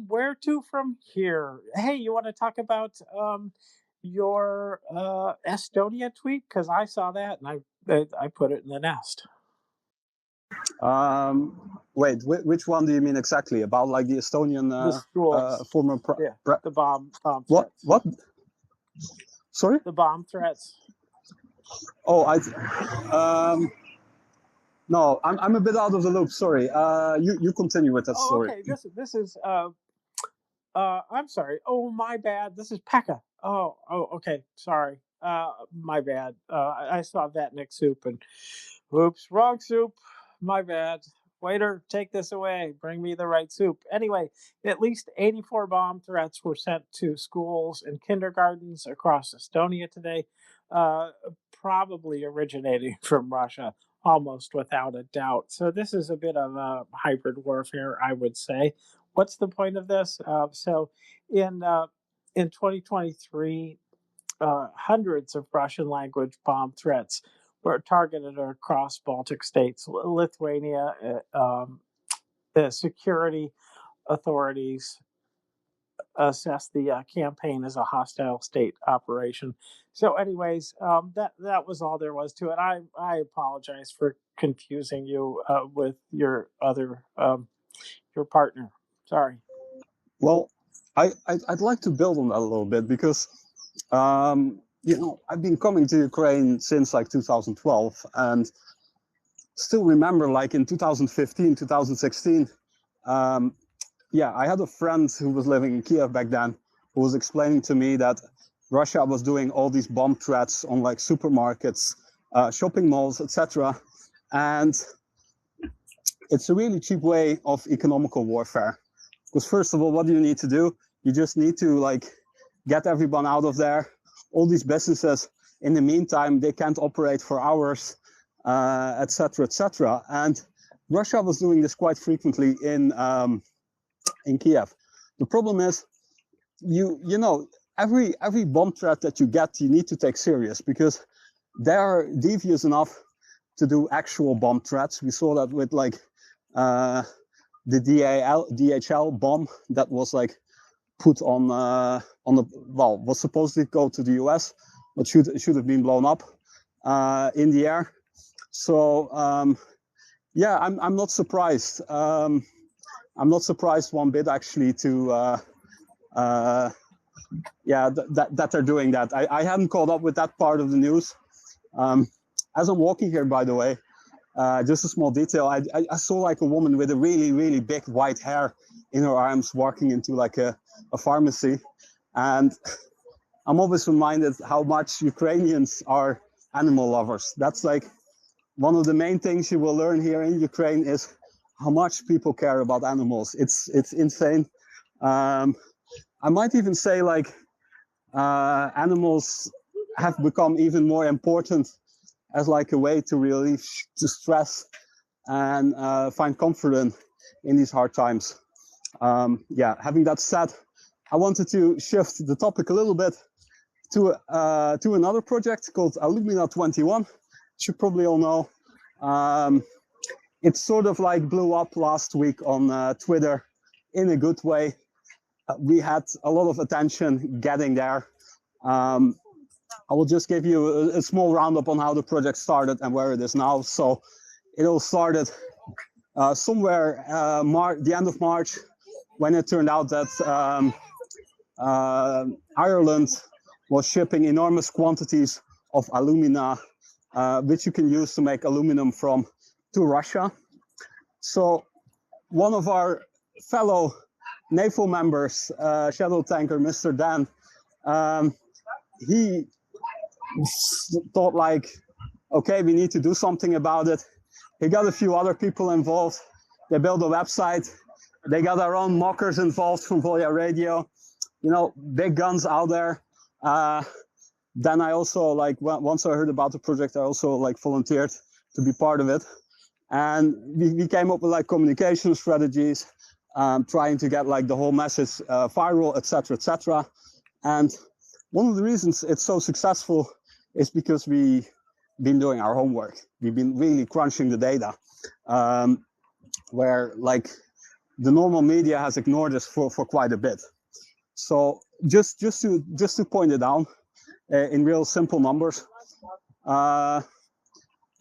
where to from here? Hey, you want to talk about your Estonia tweet? Because I saw that and I put it in the nest. Wait, which one do you mean exactly? About like the Estonian former the bomb what threats. what? Sorry? The bomb threats. Oh, no, I'm a bit out of the loop. Sorry. You continue with that story. Okay. This is I'm sorry. Oh, my bad. This is Pekka. Oh, okay. Sorry. My bad. I saw Vatniksoep and oops, wrong soup. My bad. Waiter, take this away. Bring me the right soup. Anyway, at least 84 bomb threats were sent to schools and kindergartens across Estonia today, probably originating from Russia, almost without a doubt. So this is a bit of a hybrid warfare, I would say. What's the point of this? So in 2023, hundreds of Russian language bomb threats were targeted across Baltic states. Lithuania, the security authorities assessed the campaign as a hostile state operation. So, anyways, that was all there was to it. I apologize for confusing you with your other your partner. Sorry. Well, I'd like to build on that a little bit because I've been coming to Ukraine since like 2012 and still remember like in 2015, 2016, I had a friend who was living in Kyiv back then who was explaining to me that Russia was doing all these bomb threats on like supermarkets, shopping malls, etc. And it's a really cheap way of economical warfare. Because first of all, what do you need to do? You just need to like get everyone out of there. All these businesses, in the meantime, they can't operate for hours, etc., etc. And Russia was doing this quite frequently in Kyiv. The problem is, every bomb threat that you get, you need to take serious because they are devious enough to do actual bomb threats. We saw that with like the DHL bomb that was like put on was supposed to go to the US, but should have been blown up in the air. So I'm not surprised. I'm not surprised one bit actually to that they're doing that. I hadn't caught up with that part of the news. as I'm walking here, by the way, just a small detail, I saw like a woman with a really, really big white hair in her arms walking into like a pharmacy. And I'm always reminded how much Ukrainians are animal lovers. That's like one of the main things you will learn here in Ukraine is how much people care about animals. It's insane. I might even say like animals have become even more important as like a way to relieve the stress and find comfort in these hard times. Yeah, having that said, I wanted to shift the topic a little bit to another project called Alumina 21. You probably all know. It sort of like blew up last week on Twitter in a good way. We had a lot of attention getting there. I will just give you a small roundup on how the project started and where it is now. So it all started somewhere the end of March, when it turned out that Ireland was shipping enormous quantities of alumina, which you can use to make aluminum from, to Russia. So one of our fellow naval members, shadow tanker Mr. Dan, he thought like, okay, we need to do something about it. He got a few other people involved. They built a website. They got our own mockers involved from Volya Radio, you know, big guns out there. Then I also, like, once I heard about the project, I also like volunteered to be part of it. And we came up with like communication strategies, trying to get like the whole message viral, etc., etc. And one of the reasons it's so successful is because we've been doing our homework. We've been really crunching the data, where like the normal media has ignored us for quite a bit. So just to point it down in real simple numbers,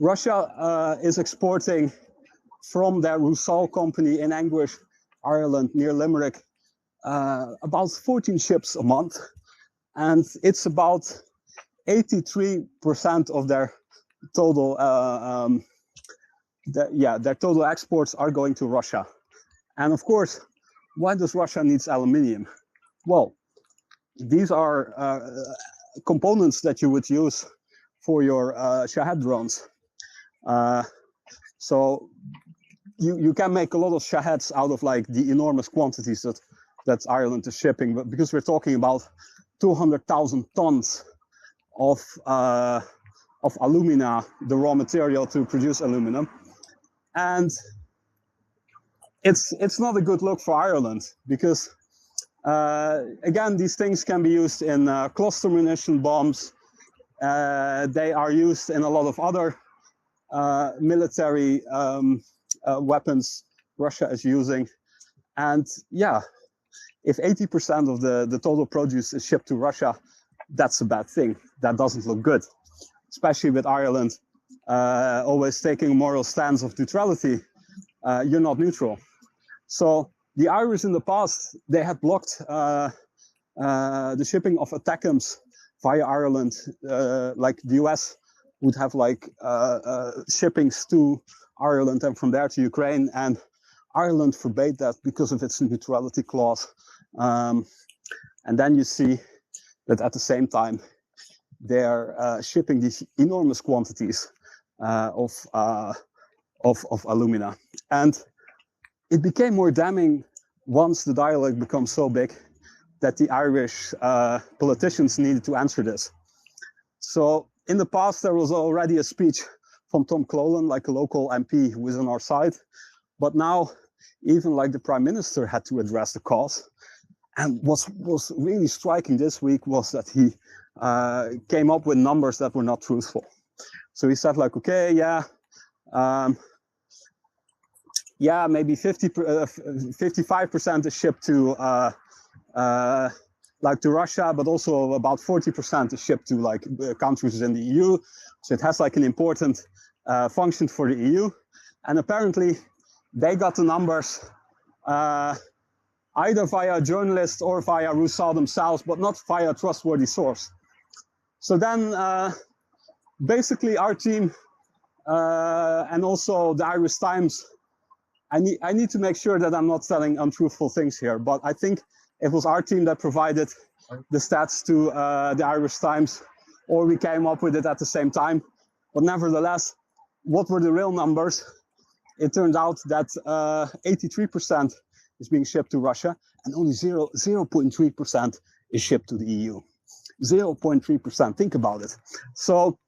Russia is exporting from their Rusal company in Anguish, Ireland, near Limerick, about 14 ships a month. And it's about 83% of their total, their total exports are going to Russia. And of course, why does Russia need aluminium? Well, these are components that you would use for your Shahed drones. So you can make a lot of Shaheds out of like the enormous quantities that Ireland is shipping, but because we're talking about 200,000 tons of alumina, the raw material to produce aluminum, and it's not a good look for Ireland because again, these things can be used in cluster munition bombs. They are used in a lot of other military weapons Russia is using. And yeah, if 80% of the total produce is shipped to Russia, that's a bad thing. That doesn't look good, especially with Ireland always taking a moral stance of neutrality. You're not neutral. So the Irish in the past, they had blocked the shipping of ATACMS via Ireland. Like the US would have like shippings to Ireland and from there to Ukraine, and Ireland forbade that because of its neutrality clause. And then you see that at the same time, they're shipping these enormous quantities of alumina. And it became more damning once the dialogue becomes so big that the Irish politicians needed to answer this. So in the past, there was already a speech from Tom Clolan, like a local MP who was on our side. But now, even like the Prime Minister had to address the cause. And what was really striking this week was that he came up with numbers that were not truthful. So he said like, okay, maybe 55% is shipped to like to Russia, but also about 40% is shipped to like countries in the EU. So it has like an important function for the EU. And apparently they got the numbers either via journalists or via Rusal themselves, but not via a trustworthy source. So then basically our team and also the Irish Times. I need to make sure that I'm not telling untruthful things here, but I think it was our team that provided the stats to the Irish Times, or we came up with it at the same time. But nevertheless, what were the real numbers? It turned out that 83% is being shipped to Russia, and only 0.3% is shipped to the EU. 0.3%. Think about it. So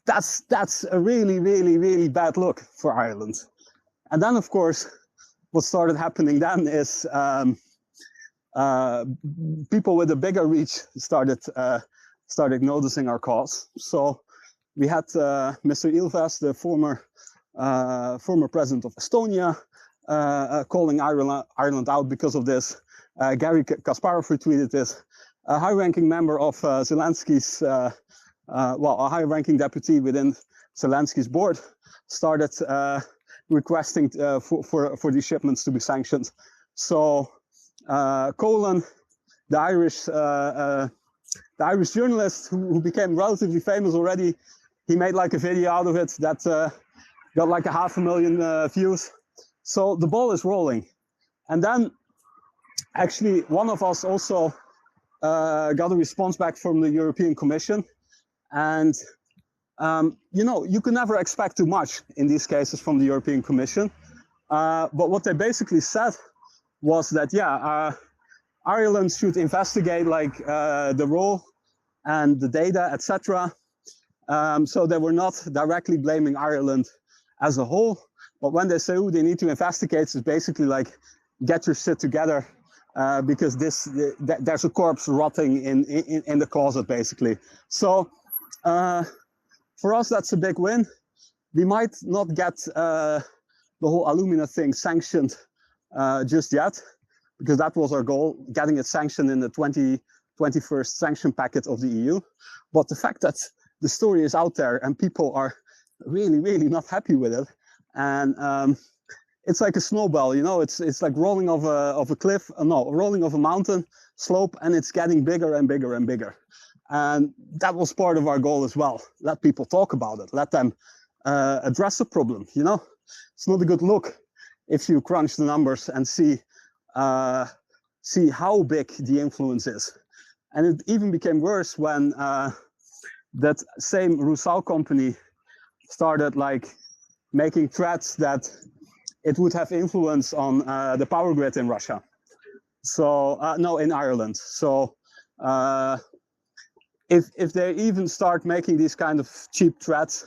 that's a really, really, really bad look for Ireland. And then, of course, what started happening then is people with a bigger reach started noticing our cause. So we had Mr. Ilves, the former president of Estonia, calling Ireland out because of this. Gary Kasparov retweeted this. A high-ranking member of Zelensky's, a high-ranking deputy within Zelensky's board, started requesting for these shipments to be sanctioned. So Colin, the Irish journalist who became relatively famous already, he made like a video out of it that got like 500,000 views. So the ball is rolling. And then actually one of us also got a response back from the European Commission. And you can never expect too much in these cases from the European Commission. But what they basically said was that, Ireland should investigate like the role and the data, etc. So they were not directly blaming Ireland as a whole. But when they say, they need to investigate, it's basically like, get your shit together because there's a corpse rotting in the closet, basically. So for us, that's a big win. We might not get the whole alumina thing sanctioned just yet, because that was our goal, getting it sanctioned in the 21st sanction packet of the EU. But the fact that the story is out there and people are really, really not happy with it, and it's like a snowball, it's like rolling off a cliff, rolling off a mountain slope, and it's getting bigger and bigger and bigger. And that was part of our goal as well. Let people talk about it. Let them address the problem. It's not a good look if you crunch the numbers and see how big the influence is. And it even became worse when that same Rusal company started like making threats that it would have influence on the power grid in Russia. So in Ireland. So if they even start making these kind of cheap threats,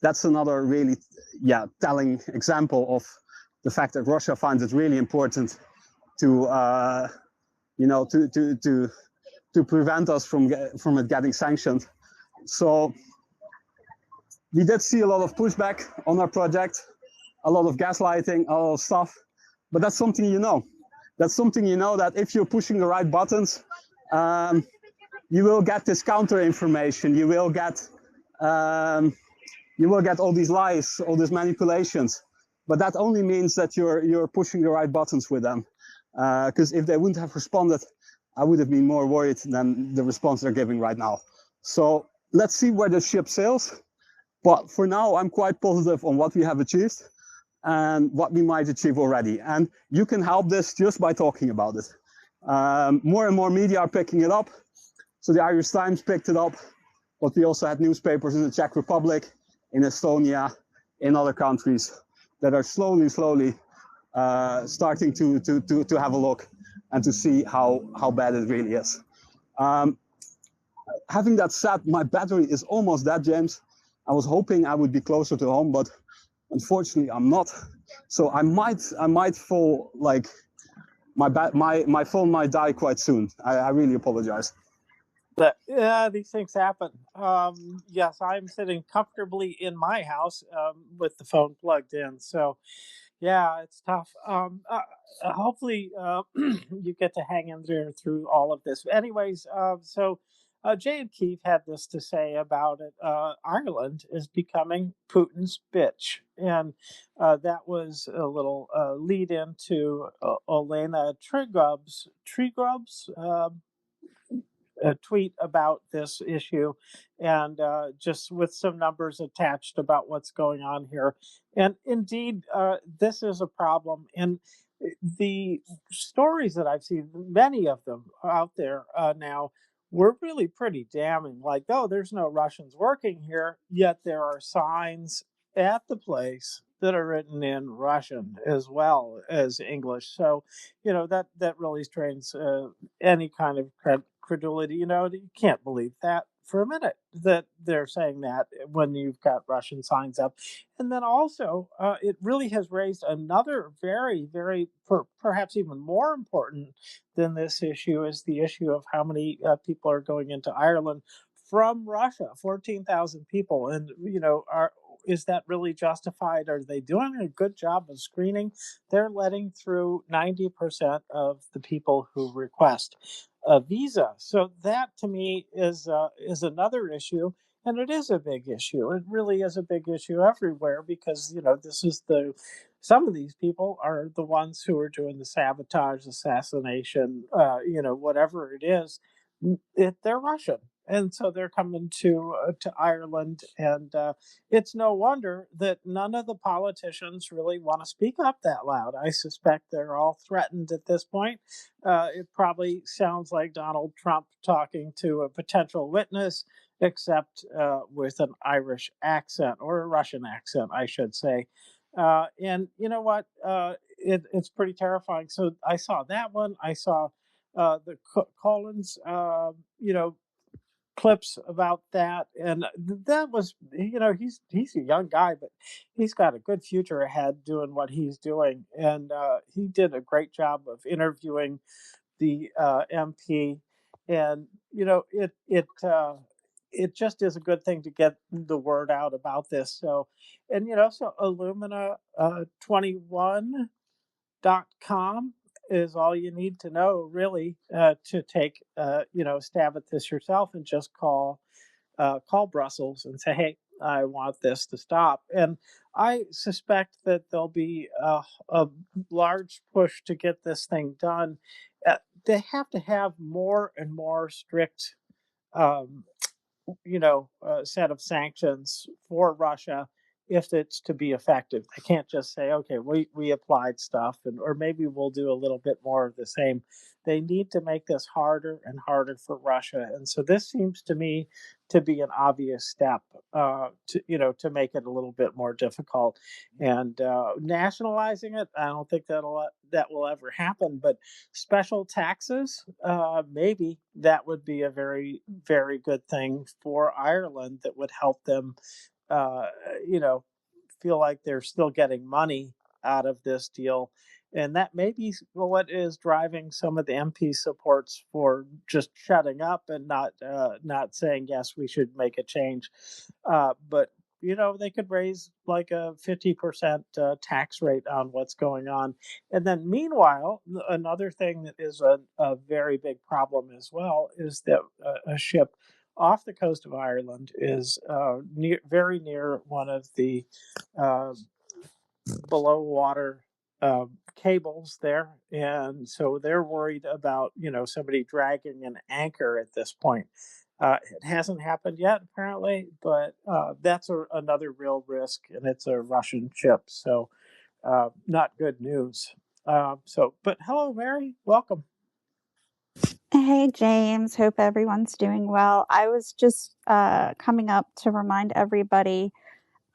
that's another really telling example of the fact that Russia finds it really important to prevent us from it getting sanctioned. So we did see a lot of pushback on our project, a lot of gaslighting, a lot of stuff, but that's something That's something that if you're pushing the right buttons, you will get this counter information. You will get all these lies, all these manipulations. But that only means that you're pushing the right buttons with them. Because if they wouldn't have responded, I would have been more worried than the response they're giving right now. So let's see where the ship sails. But for now, I'm quite positive on what we have achieved and what we might achieve already. And you can help this just by talking about it. More and more media are picking it up. So the Irish Times picked it up, but we also had newspapers in the Czech Republic, in Estonia, in other countries that are slowly starting to have a look and to see how bad it really is. Having that said, my battery is almost dead, James. I was hoping I would be closer to home, but unfortunately I'm not. So I might fall, like my phone might die quite soon. I really apologize. But these things happen. Yes, I'm sitting comfortably in my house with the phone plugged in. So, yeah, it's tough. Hopefully, you get to hang in there through all of this. Anyways, so Jay and Kyiv had this to say about it. Ireland is becoming Putin's bitch. And that was a little lead into Olena Trigrub's tweet about this issue, and just with some numbers attached about what's going on here. And indeed, this is a problem. And the stories that I've seen, many of them out there now, were really pretty damning. Like, oh, there's no Russians working here, yet there are signs at the place that are written in Russian as well as English. So, that really strains any kind of credulity. You can't believe that for a minute that they're saying that when you've got Russian signs up. And then also, it really has raised another very, very, perhaps even more important than this issue is the issue of how many people are going into Ireland from Russia, 14,000 people. And, is that really justified? Are they doing a good job of screening? They're letting through 90% of the people who request a visa. So that to me is another issue. And it is a big issue. It really is a big issue everywhere because, this is some of these people are the ones who are doing the sabotage, assassination, whatever it is. They're Russian. And so they're coming to Ireland, and it's no wonder that none of the politicians really want to speak up that loud. I suspect they're all threatened at this point. It probably sounds like Donald Trump talking to a potential witness, except with an Irish accent or a Russian accent, I should say. And you know what? It's pretty terrifying. So I saw that one. I saw the Collins, clips about that, and that was, he's a young guy, but he's got a good future ahead doing what he's doing, and he did a great job of interviewing the MP, and it just is a good thing to get the word out about this. So, and so Illumina 21.com is all you need to know, really, to take stab at this yourself, and just call Brussels and say, hey, I want this to stop. And I suspect that there'll be a large push to get this thing done. They have to have more and more strict set of sanctions for Russia if it's to be effective. They can't just say, okay, we applied stuff, or maybe we'll do a little bit more of the same. They need to make this harder and harder for Russia. And so this seems to me to be an obvious step to make it a little bit more difficult. And nationalizing it, I don't think that will ever happen. But special taxes, maybe that would be a very, very good thing for Ireland that would help them, feel like they're still getting money out of this deal. And that may be what is driving some of the MP supports for just shutting up and not saying, yes, we should make a change. But they could raise like a 50% tax rate on what's going on. And then meanwhile, another thing that is a very big problem as well is that a ship off the coast of Ireland is very near one of the below water cables there, and so they're worried about somebody dragging an anchor at this point. It hasn't happened yet, apparently, but that's another real risk, and it's a Russian ship, so not good news. But hello, Mary, welcome. Hey, James. Hope everyone's doing well. I was just coming up to remind everybody,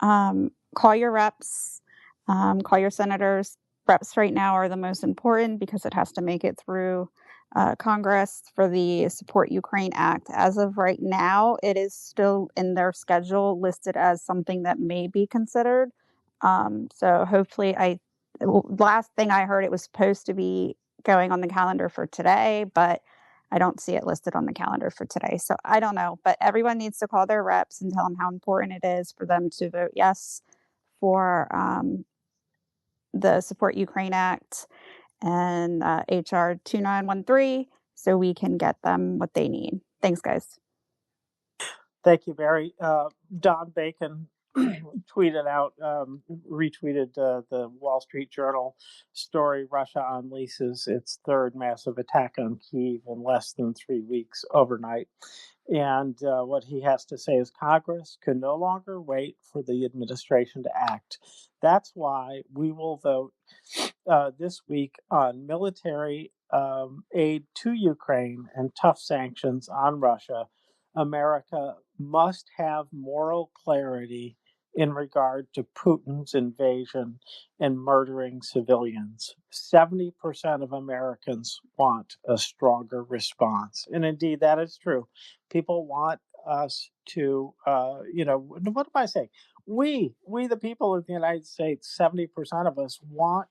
call your reps, call your senators. Reps right now are the most important because it has to make it through Congress for the Support Ukraine Act. As of right now, it is still in their schedule listed as something that may be considered. So hopefully, last thing I heard, it was supposed to be going on the calendar for today, but I don't see it listed on the calendar for today. So I don't know, but everyone needs to call their reps and tell them how important it is for them to vote yes for the Support Ukraine Act and HR 2913 so we can get them what they need. Thanks, guys. Thank you, Mary. Don Bacon retweeted the Wall Street Journal story. Russia unleashes its third massive attack on Kyiv in less than 3 weeks overnight. And what he has to say is Congress can no longer wait for the administration to act. That's why we will vote this week on military aid to Ukraine and tough sanctions on Russia. America must have moral clarity in regard to Putin's invasion and murdering civilians. 70% of Americans want a stronger response. And indeed, that is true. People want us to, what am I saying? We, the people of the United States, 70% of us want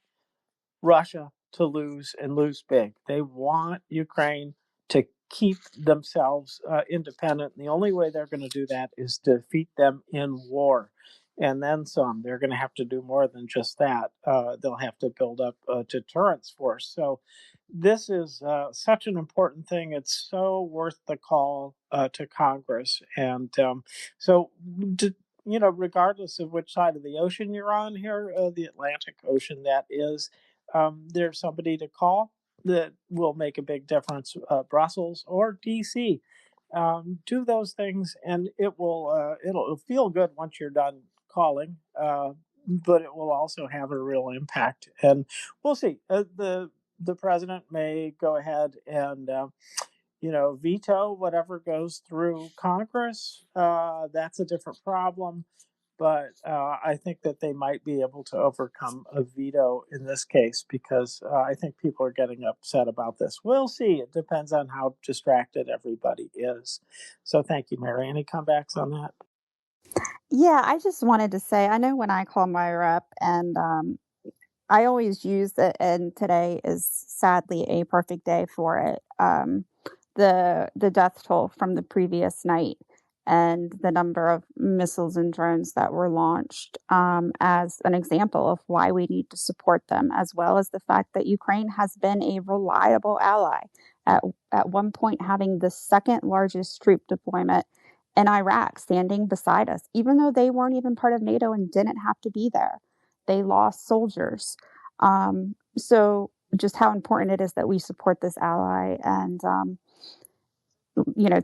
Russia to lose and lose big. They want Ukraine to keep themselves independent. And the only way they're going to do that is to defeat them in war. And then some. They're going to have to do more than just that. They'll have to build up a deterrence force. So this is such an important thing. It's so worth the call to Congress. And regardless of which side of the ocean you're on here, the Atlantic Ocean, that is, there's somebody to call that will make a big difference. Brussels or DC, do those things, and it'll feel good once you're done calling. But it will also have a real impact, and we'll see. The president may go ahead and veto whatever goes through Congress. That's a different problem. But I think that they might be able to overcome a veto in this case because I think people are getting upset about this. We'll see. It depends on how distracted everybody is. So thank you, Mary. Any comebacks on that? Yeah, I just wanted to say, I know when I call my rep, and I always use it, and today is sadly a perfect day for it. The death toll from the previous night and the number of missiles and drones that were launched as an example of why we need to support them, as well as the fact that Ukraine has been a reliable ally. At one point, having the second largest troop deployment in Iraq standing beside us, even though they weren't even part of NATO and didn't have to be there. They lost soldiers. So just how important it is that we support this ally. And,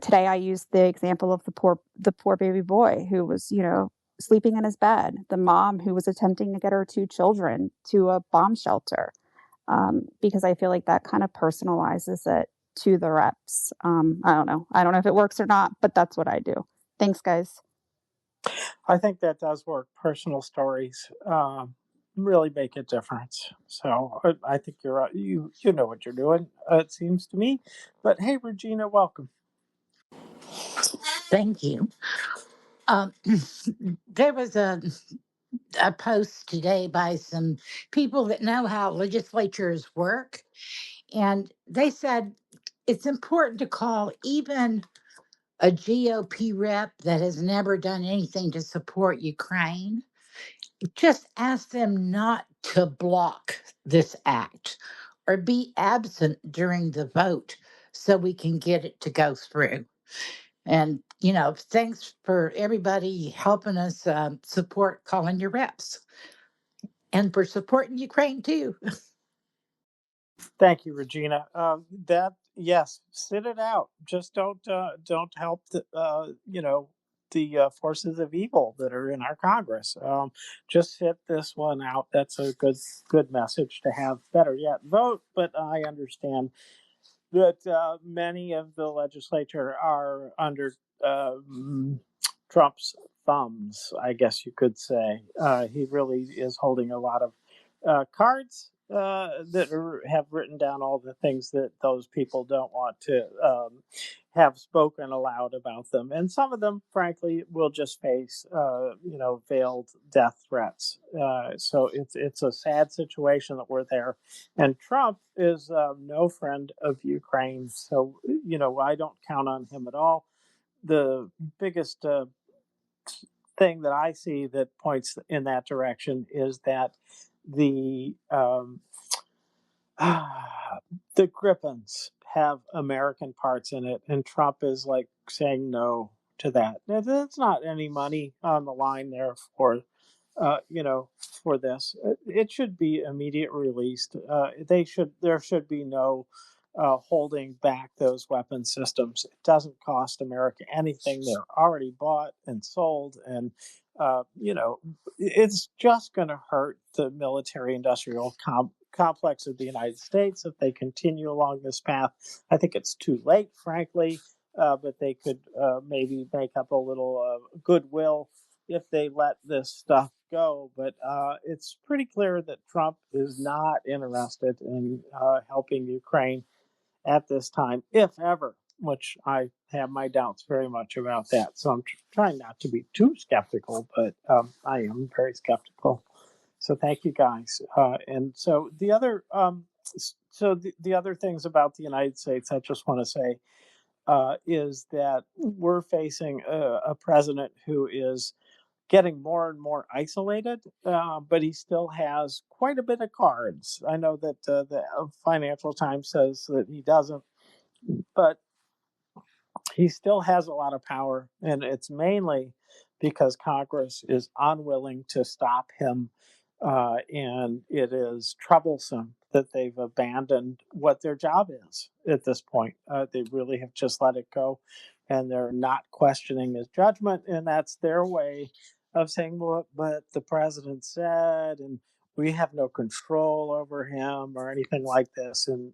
today I used the example of the poor baby boy who was, sleeping in his bed, the mom who was attempting to get her 2 children to a bomb shelter, because I feel like that kind of personalizes it to the reps. I don't know. I don't know if it works or not, but that's what I do. Thanks, guys. I think that does work. Personal stories really make a difference. So I think you know what you're doing. It seems to me. But hey, Regina, welcome. Thank you. There was a post today by some people that know how legislatures work, and they said it's important to call even a GOP rep that has never done anything to support Ukraine. Just ask them not to block this act or be absent during the vote so we can get it to go through. And, thanks for everybody helping us support calling your reps and for supporting Ukraine too. Thank you, Regina. Yes, sit it out. Just don't help the forces of evil that are in our Congress. Just sit this one out. That's a good message to have. Better yet, vote. But I understand that many of the legislature are under Trump's thumbs, I guess you could say. He really is holding a lot of cards that have written down all the things that those people don't want to have spoken aloud about them. And some of them, frankly, will just face, veiled death threats. So it's a sad situation that we're there. And Trump is no friend of Ukraine. So, I don't count on him at all. The biggest thing that I see that points in that direction is that the the Gripens have American parts in it, and Trump is like saying no to that. There's not any money on the line there for for this. It should be immediate released. There should be no holding back those weapon systems. It doesn't cost America anything. They're already bought and sold, and it's just going to hurt the military-industrial complex of the United States if they continue along this path. I think it's too late, frankly, but they could maybe make up a little goodwill if they let this stuff go. But it's pretty clear that Trump is not interested in helping Ukraine at this time, if ever, which I have my doubts very much about that. So I'm trying not to be too skeptical, but I am very skeptical. So thank you guys. And so the other the other things about the United States I just want to say is that we're facing a president who is getting more and more isolated, but he still has quite a bit of cards. I know that the Financial Times says that he doesn't, but he still has a lot of power, and it's mainly because Congress is unwilling to stop him, and it is troublesome that they've abandoned what their job is at this point. They really have just let it go, and they're not questioning his judgment, and that's their way of saying, well, but the president said, and we have no control over him or anything like this. And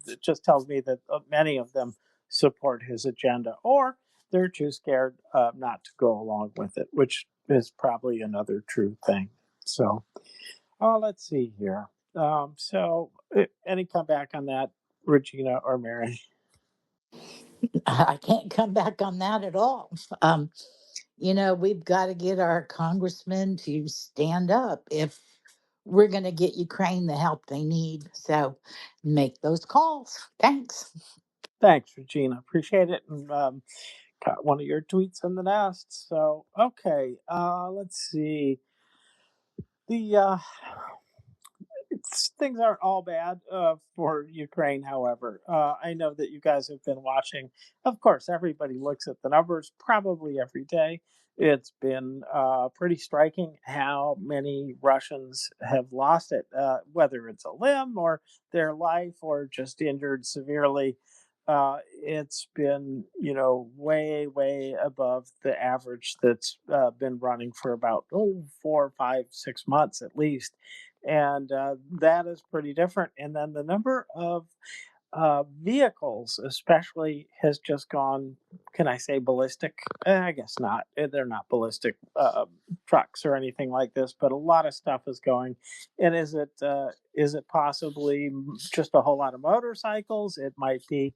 it just tells me that many of them support his agenda, or they're too scared not to go along with it, which is probably another true thing. So, let's see here. Any comeback on that, Regina or Mary? I can't come back on that at all. We've got to get our congressmen to stand up if we're going to get Ukraine the help they need. So make those calls. Thanks. Thanks, Regina. Appreciate it. And got one of your tweets in the nest. So, okay, let's see. The things aren't all bad for Ukraine, however. I know that you guys have been watching. Of course, everybody looks at the numbers probably every day. It's been pretty striking how many Russians have lost it, whether it's a limb or their life or just injured severely. It's been, way, way above the average that's been running for about 4, 5, 6 months at least. And that is pretty different. And then the number of vehicles, especially, has just gone, can I say ballistic? I guess not. They're not ballistic trucks or anything like this, but a lot of stuff is going. And is it possibly just a whole lot of motorcycles? It might be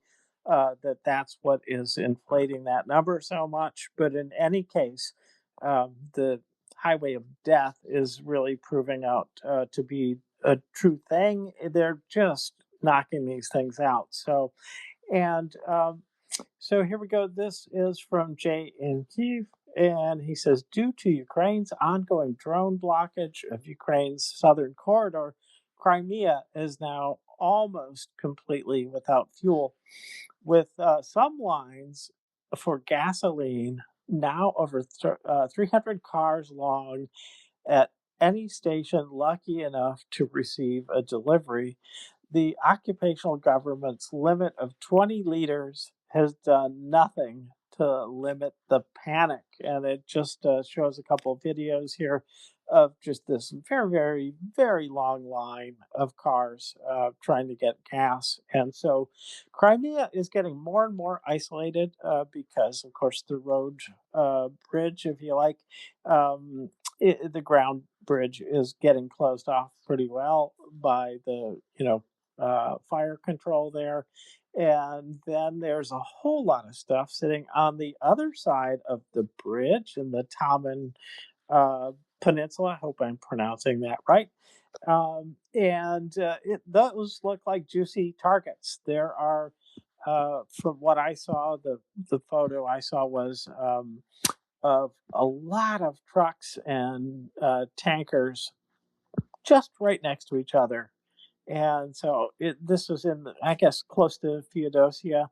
that's what is inflating that number so much. But in any case, the highway of death is really proving out to be a true thing. They're just knocking these things out. So here we go. This is from Jay in Kyiv, and he says, due to Ukraine's ongoing drone blockage of Ukraine's southern corridor, Crimea is now almost completely without fuel, with some lines for gasoline now over 300 cars long at any station lucky enough to receive a delivery. The occupational government's limit of 20 liters has done nothing to limit the panic. And it just shows a couple of videos here of just this very, very, very long line of cars trying to get gas. And so Crimea is getting more and more isolated because, of course, the road bridge, if you like, the ground bridge is getting closed off pretty well by the, fire control there. And then there's a whole lot of stuff sitting on the other side of the bridge in the Taman Peninsula. I hope I'm pronouncing that right. Those look like juicy targets. There are, from what I saw, the photo I saw was of a lot of trucks and tankers just right next to each other. And so this was in, I guess, close to Theodosia.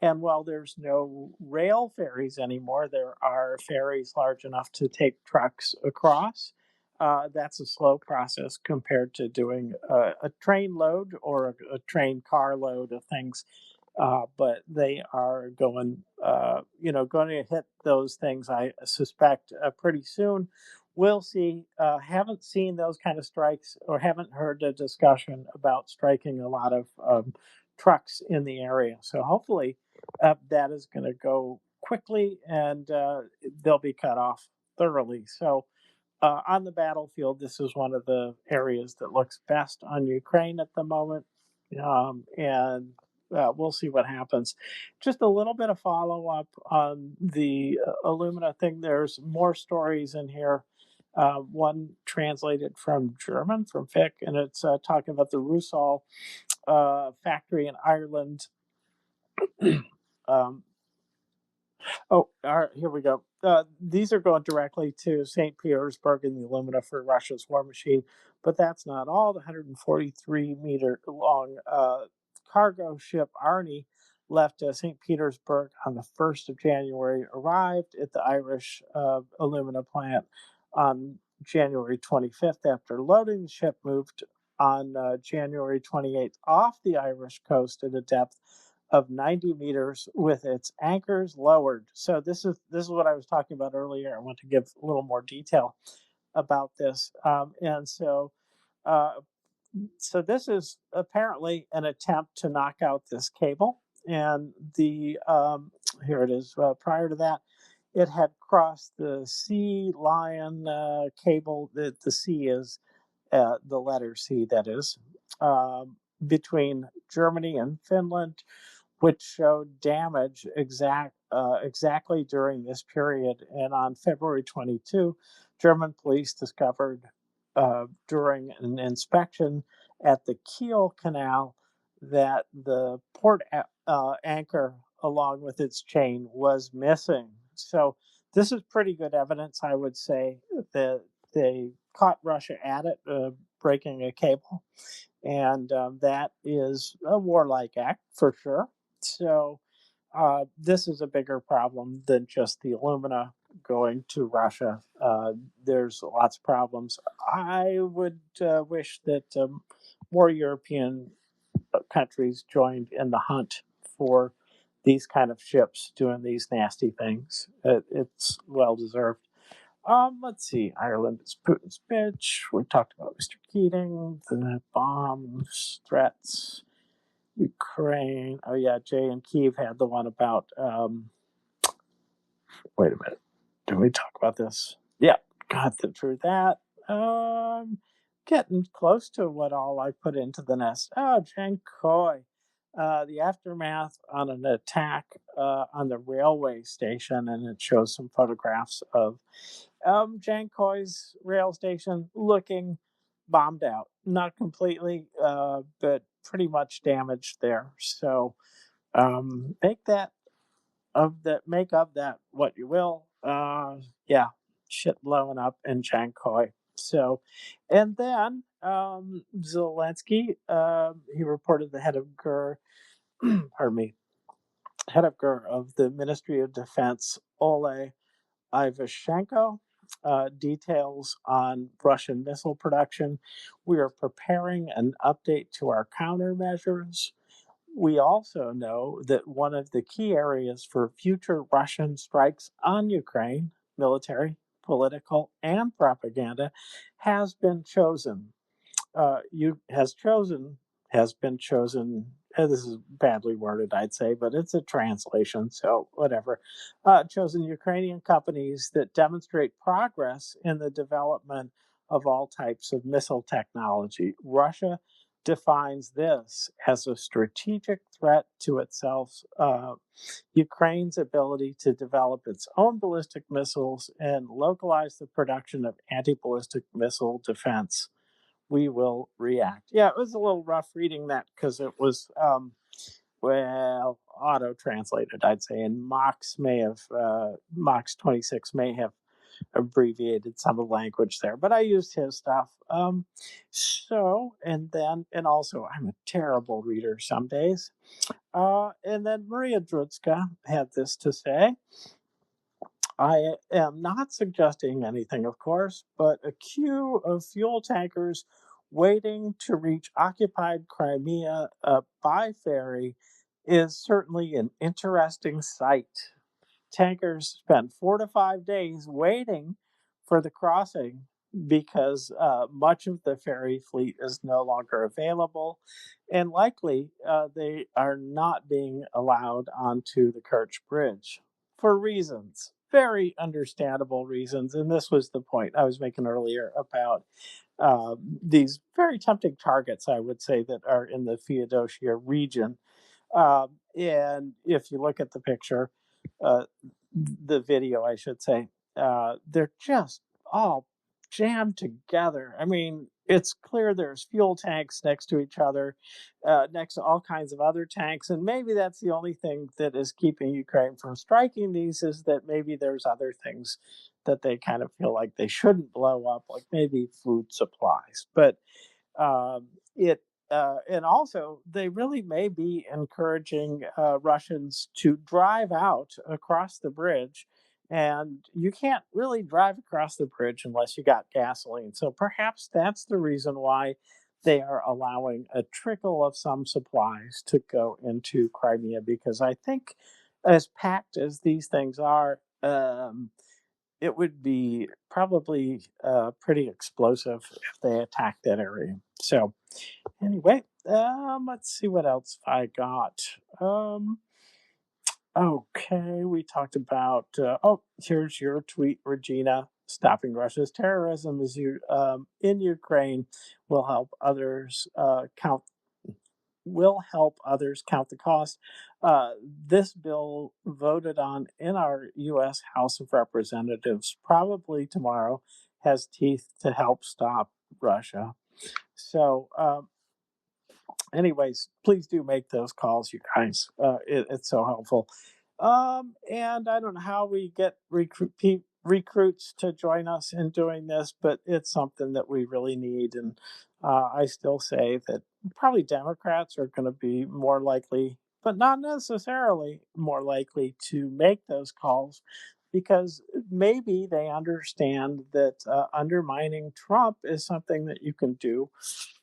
And while there's no rail ferries anymore, there are ferries large enough to take trucks across. That's a slow process compared to doing a train load or a train car load of things. But they are going to hit those things, I suspect, pretty soon. We'll see. Haven't seen those kind of strikes or haven't heard a discussion about striking a lot of trucks in the area. So hopefully that is going to go quickly and they'll be cut off thoroughly. So on the battlefield, this is one of the areas that looks best on Ukraine at the moment. And we'll see what happens. Just a little bit of follow up on the alumina thing. There's more stories in here. One translated from German, from Fick, and it's talking about the Rusal factory in Ireland. Here we go. These are going directly to St. Petersburg and the alumina for Russia's war machine, but that's not all. The 143-meter long cargo ship Arnie left St. Petersburg on the 1st of January, arrived at the Irish alumina plant on January 25th. After loading, the ship moved on January 28th off the Irish coast at a depth of 90 meters with its anchors lowered. So this is what I was talking about earlier. I want to give a little more detail about this. So this is apparently an attempt to knock out this cable. And here it is. Prior to that, it had crossed the Sea Lion cable. The C is the letter C, that is, between Germany and Finland, which showed damage exactly during this period. And on February 22, German police discovered during an inspection at the Kiel Canal that the port anchor, along with its chain, was missing. So this is pretty good evidence, I would say, that they caught Russia at it, breaking a cable. And that is a warlike act for sure. So this is a bigger problem than just the alumina going to Russia. There's lots of problems. I would wish that more European countries joined in the hunt for these kind of ships doing these nasty things. It's well deserved. Let's see. Ireland is Putin's bitch. We talked about Mr. Keating, the bombs, threats. Ukraine. Oh yeah, Jay and Kyiv had the one about. Wait a minute. Did we talk about this? Yeah, got through that. Getting close to what all I put into the nest. Oh, Jankoy. The aftermath on an attack on the railway station, and it shows some photographs of Jankoy's rail station looking bombed out. Not completely, but pretty much damaged there. So make of that what you will. Yeah, shit blowing up in Jankoy. So, and then Zelensky, he reported the head of pardon me, head of GUR of the Ministry of Defense, Ole Ivashenko, details on Russian missile production. We are preparing an update to our countermeasures. We also know that one of the key areas for future Russian strikes on Ukraine, military, political, and propaganda, has been chosen. Has been chosen. This is badly worded, I'd say, but it's a translation, so whatever. Chosen Ukrainian companies that demonstrate progress in the development of all types of missile technology. Russia defines this as a strategic threat to itself. Ukraine's ability to develop its own ballistic missiles and localize the production of anti-ballistic missile defense. We will react. Yeah, it was a little rough reading that because it was, auto-translated, I'd say, and Mox 26 may have abbreviated some of the language there, but I used his stuff. And also I'm a terrible reader some days. And then Maria Drutska had this to say. I am not suggesting anything, of course, but a queue of fuel tankers waiting to reach occupied Crimea by ferry is certainly an interesting sight. Tankers spend 4 to 5 days waiting for the crossing because much of the ferry fleet is no longer available, and likely they are not being allowed onto the Kerch Bridge for reasons, very understandable reasons. And this was the point I was making earlier about these very tempting targets, I would say, that are in the Feodosia region. And if you look at the picture, the video, I should say, they're just all jammed together. I mean, it's clear there's fuel tanks next to each other, next to all kinds of other tanks. And maybe that's the only thing that is keeping Ukraine from striking these, is that maybe there's other things that they kind of feel like they shouldn't blow up, like maybe food supplies. But and also, they really may be encouraging Russians to drive out across the bridge. And you can't really drive across the bridge unless you got gasoline. So perhaps that's the reason why they are allowing a trickle of some supplies to go into Crimea, because I think, as packed as these things are, it would be probably pretty explosive if they attacked that area. So anyway, let's see what else I got. Okay, we talked about. Here's your tweet, Regina. Stopping Russia's terrorism is in Ukraine will help others count the cost. This bill voted on in our U.S. House of Representatives probably tomorrow has teeth to help stop Russia. So, anyways, please do make those calls, you guys. It's so helpful. And I don't know how we get recruits to join us in doing this, but it's something that we really need. And I still say that probably Democrats are going to be more likely, but not necessarily more likely, to make those calls, because maybe they understand that undermining Trump is something that you can do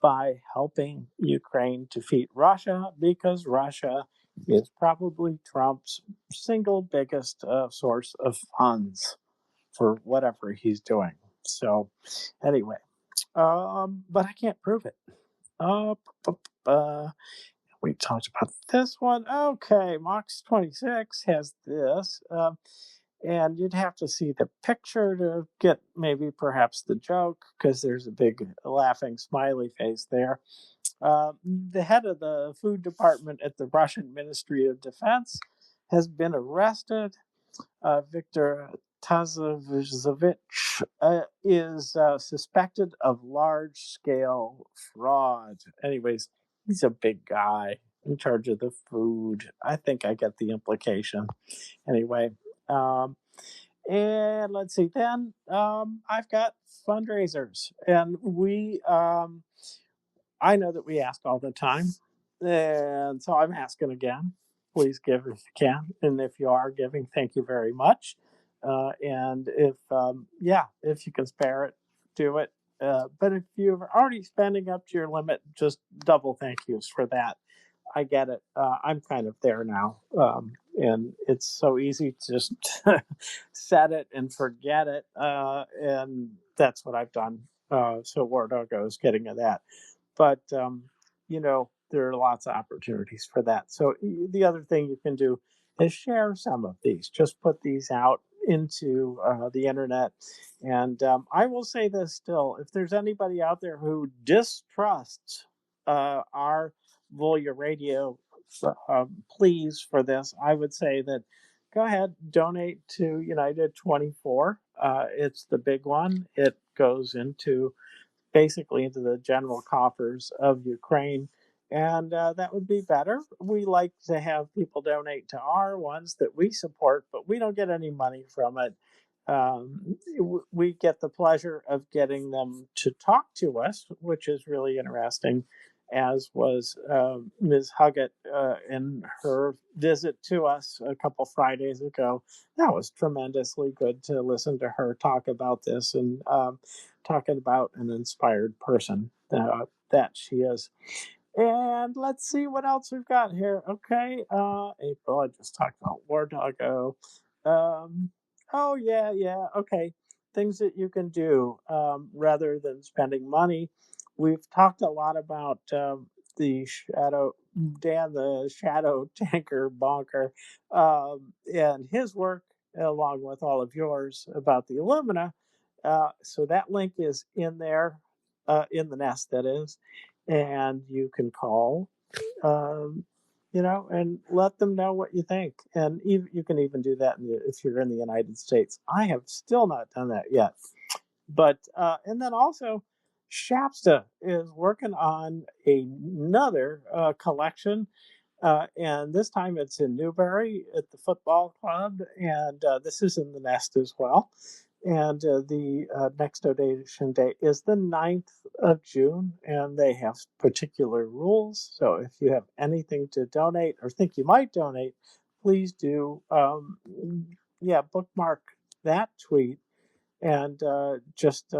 by helping Ukraine defeat Russia, because Russia is probably Trump's single biggest source of funds for whatever he's doing. So, anyway, but I can't prove it. We talked about this one. Okay, Mox 26 has this. And you'd have to see the picture to get maybe perhaps the joke, because there's a big laughing smiley face there. The head of the food department at the Russian Ministry of Defense has been arrested. Viktor Tazovich is suspected of large-scale fraud. Anyways, he's a big guy in charge of the food. I think I get the implication. Anyway, and let's see. Then I've got fundraisers, and I know that we ask all the time, and so I'm asking again. Please give if you can, and if you are giving, thank you very much. And if you can spare it, do it. But if you're already spending up to your limit, just double thank yous for that. I get it. I'm kind of there now. And it's so easy to just set it and forget it. And that's what I've done. So War Dog goes getting at that. But, there are lots of opportunities for that. So the other thing you can do is share some of these. Just put these out into the internet. And I will say this still, if there's anybody out there who distrusts our Volya radio pleas for this, I would say that go ahead, donate to United 24. It's the big one. It goes basically into the general coffers of Ukraine. And that would be better. We like to have people donate to our ones that we support, but we don't get any money from it. we get the pleasure of getting them to talk to us, which is really interesting, as was Ms. Huggett in her visit to us a couple Fridays ago. That was tremendously good to listen to her talk about this and talking about an inspired person that she is. And let's see what else we've got here. Okay, April, I just talked about War Doggo. Oh, yeah, okay. Things that you can do rather than spending money. We've talked a lot about the the shadow tanker bonker, and his work, along with all of yours, about the Illumina. So that link is in there, in the nest, that is, and you can call, um, and let them know what you think. And you can even do that if you're in the United States. I have still not done that yet. But, and then also, Shapsta is working on another collection. And this time it's in Newbury at the football club. And this is in the nest as well. And the next donation date is the 9th of June, and they have particular rules. So if you have anything to donate or think you might donate, please do, bookmark that tweet and just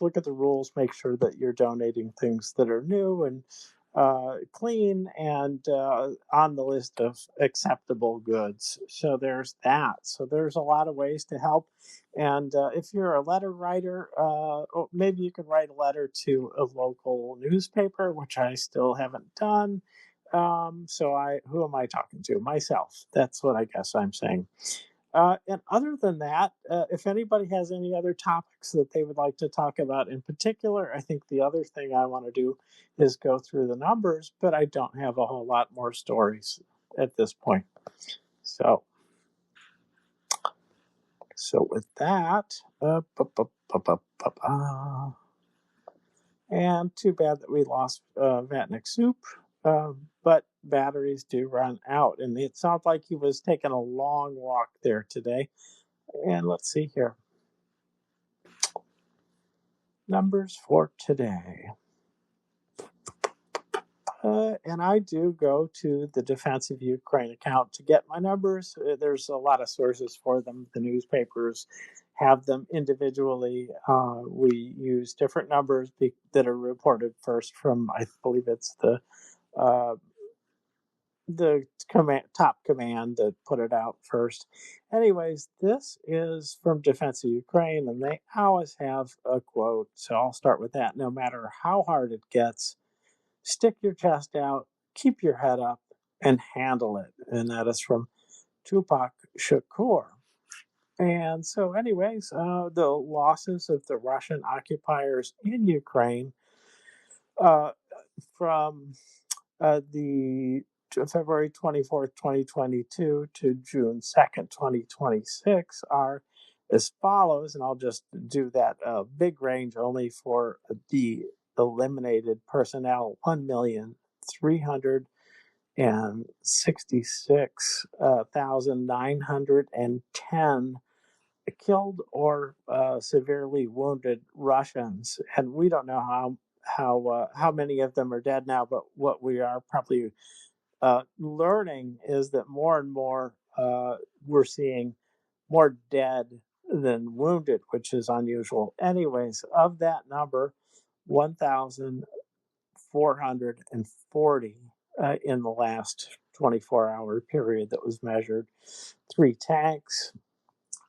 look at the rules, make sure that you're donating things that are new and clean and on the list of acceptable goods. So there's that. So there's a lot of ways to help. And if you're a letter writer, maybe you can write a letter to a local newspaper, which I still haven't done. Who am I talking to? Myself. That's what I guess I'm saying. And other than that, if anybody has any other topics that they would like to talk about in particular, I think the other thing I want to do is go through the numbers, but I don't have a whole lot more stories at this point. So with that, and too bad that we lost Vatniksoep, but batteries do run out, and it sounds like he was taking a long walk there today. And let's see here. Numbers for today. And I do go to the Defense of Ukraine account to get my numbers. There's a lot of sources for them. The newspapers have them individually. We use different numbers that are reported first from, I believe it's the top command that put it out first. Anyways, this is from Defense of Ukraine, and they always have a quote. So I'll start with that. No matter how hard it gets, stick your chest out, keep your head up, and handle it. And that is from Tupac Shakur. And so, anyways, the losses of the Russian occupiers in Ukraine from the February 24th, 2022 to June 2nd, 2026 are as follows, and I'll just do that big range only for the eliminated personnel: 1,366,910 killed or severely wounded Russians, and we don't know how many of them are dead now. But what we are probably learning is that more and more we're seeing more dead than wounded, which is unusual. Anyways, of that number, 1,440 in the last 24-hour period that was measured. 3 tanks,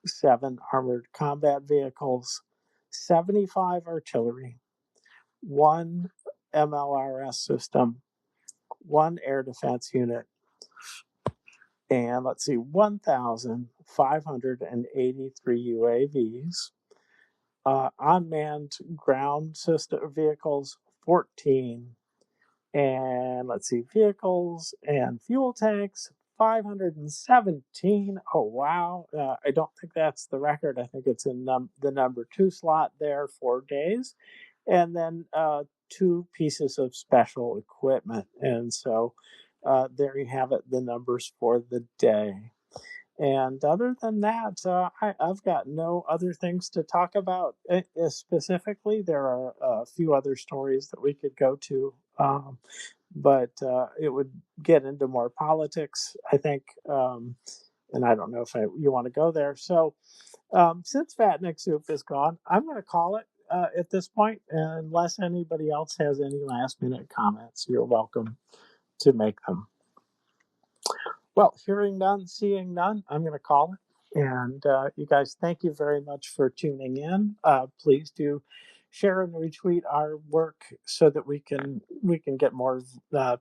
7 armored combat vehicles, 75 artillery, 1 MLRS system, 1 air defense unit, and 1,583 UAVs, unmanned ground system vehicles, 14, and vehicles and fuel tanks, 517. Oh, wow. I don't think that's the record. I think it's in the number 2 slot there, 4 days. And then 2 pieces of special equipment. And so there you have it, the numbers for the day. And other than that, I've got no other things to talk about specifically. There are a few other stories that we could go to, but it would get into more politics, I think. And I don't know if you want to go there. So since Vatniksoep is gone, I'm going to call it at this point, unless anybody else has any last minute comments. You're welcome to make them. Well, hearing none, seeing none, I'm going to call it. And you guys, thank you very much for tuning in. Please do share and retweet our work so that we can get more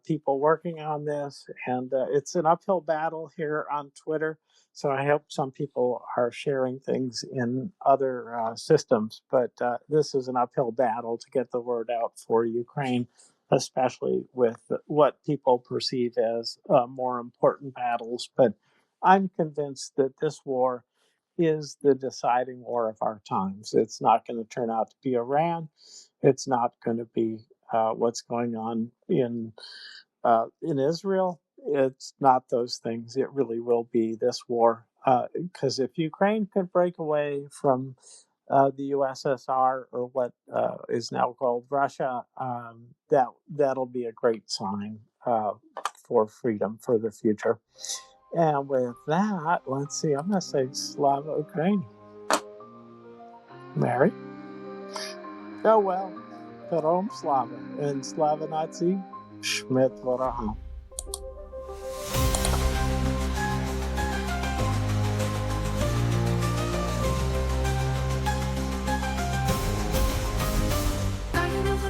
people working on this. And it's an uphill battle here on Twitter. So I hope some people are sharing things in other systems. But this is an uphill battle to get the word out for Ukraine, especially with what people perceive as more important battles. But I'm convinced that this war is the deciding war of our times. It's not going to turn out to be Iran. It's not going to be what's going on in Israel. It's not those things. It really will be this war. Because if Ukraine can break away from the USSR, or what is now called Russia, that'll be a great sign for freedom for the future. And with that, let's see, I'm going to say Slava Ukraini. Mary? Oh, well, Perom Slava and Slava Nazi Schmidt Voraham.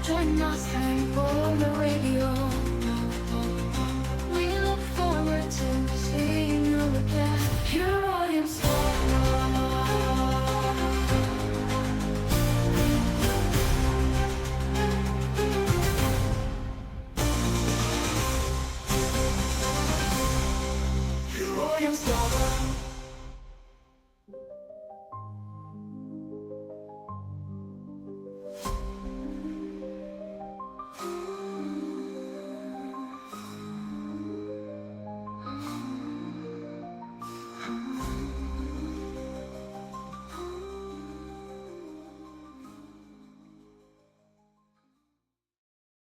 Join us on the radio.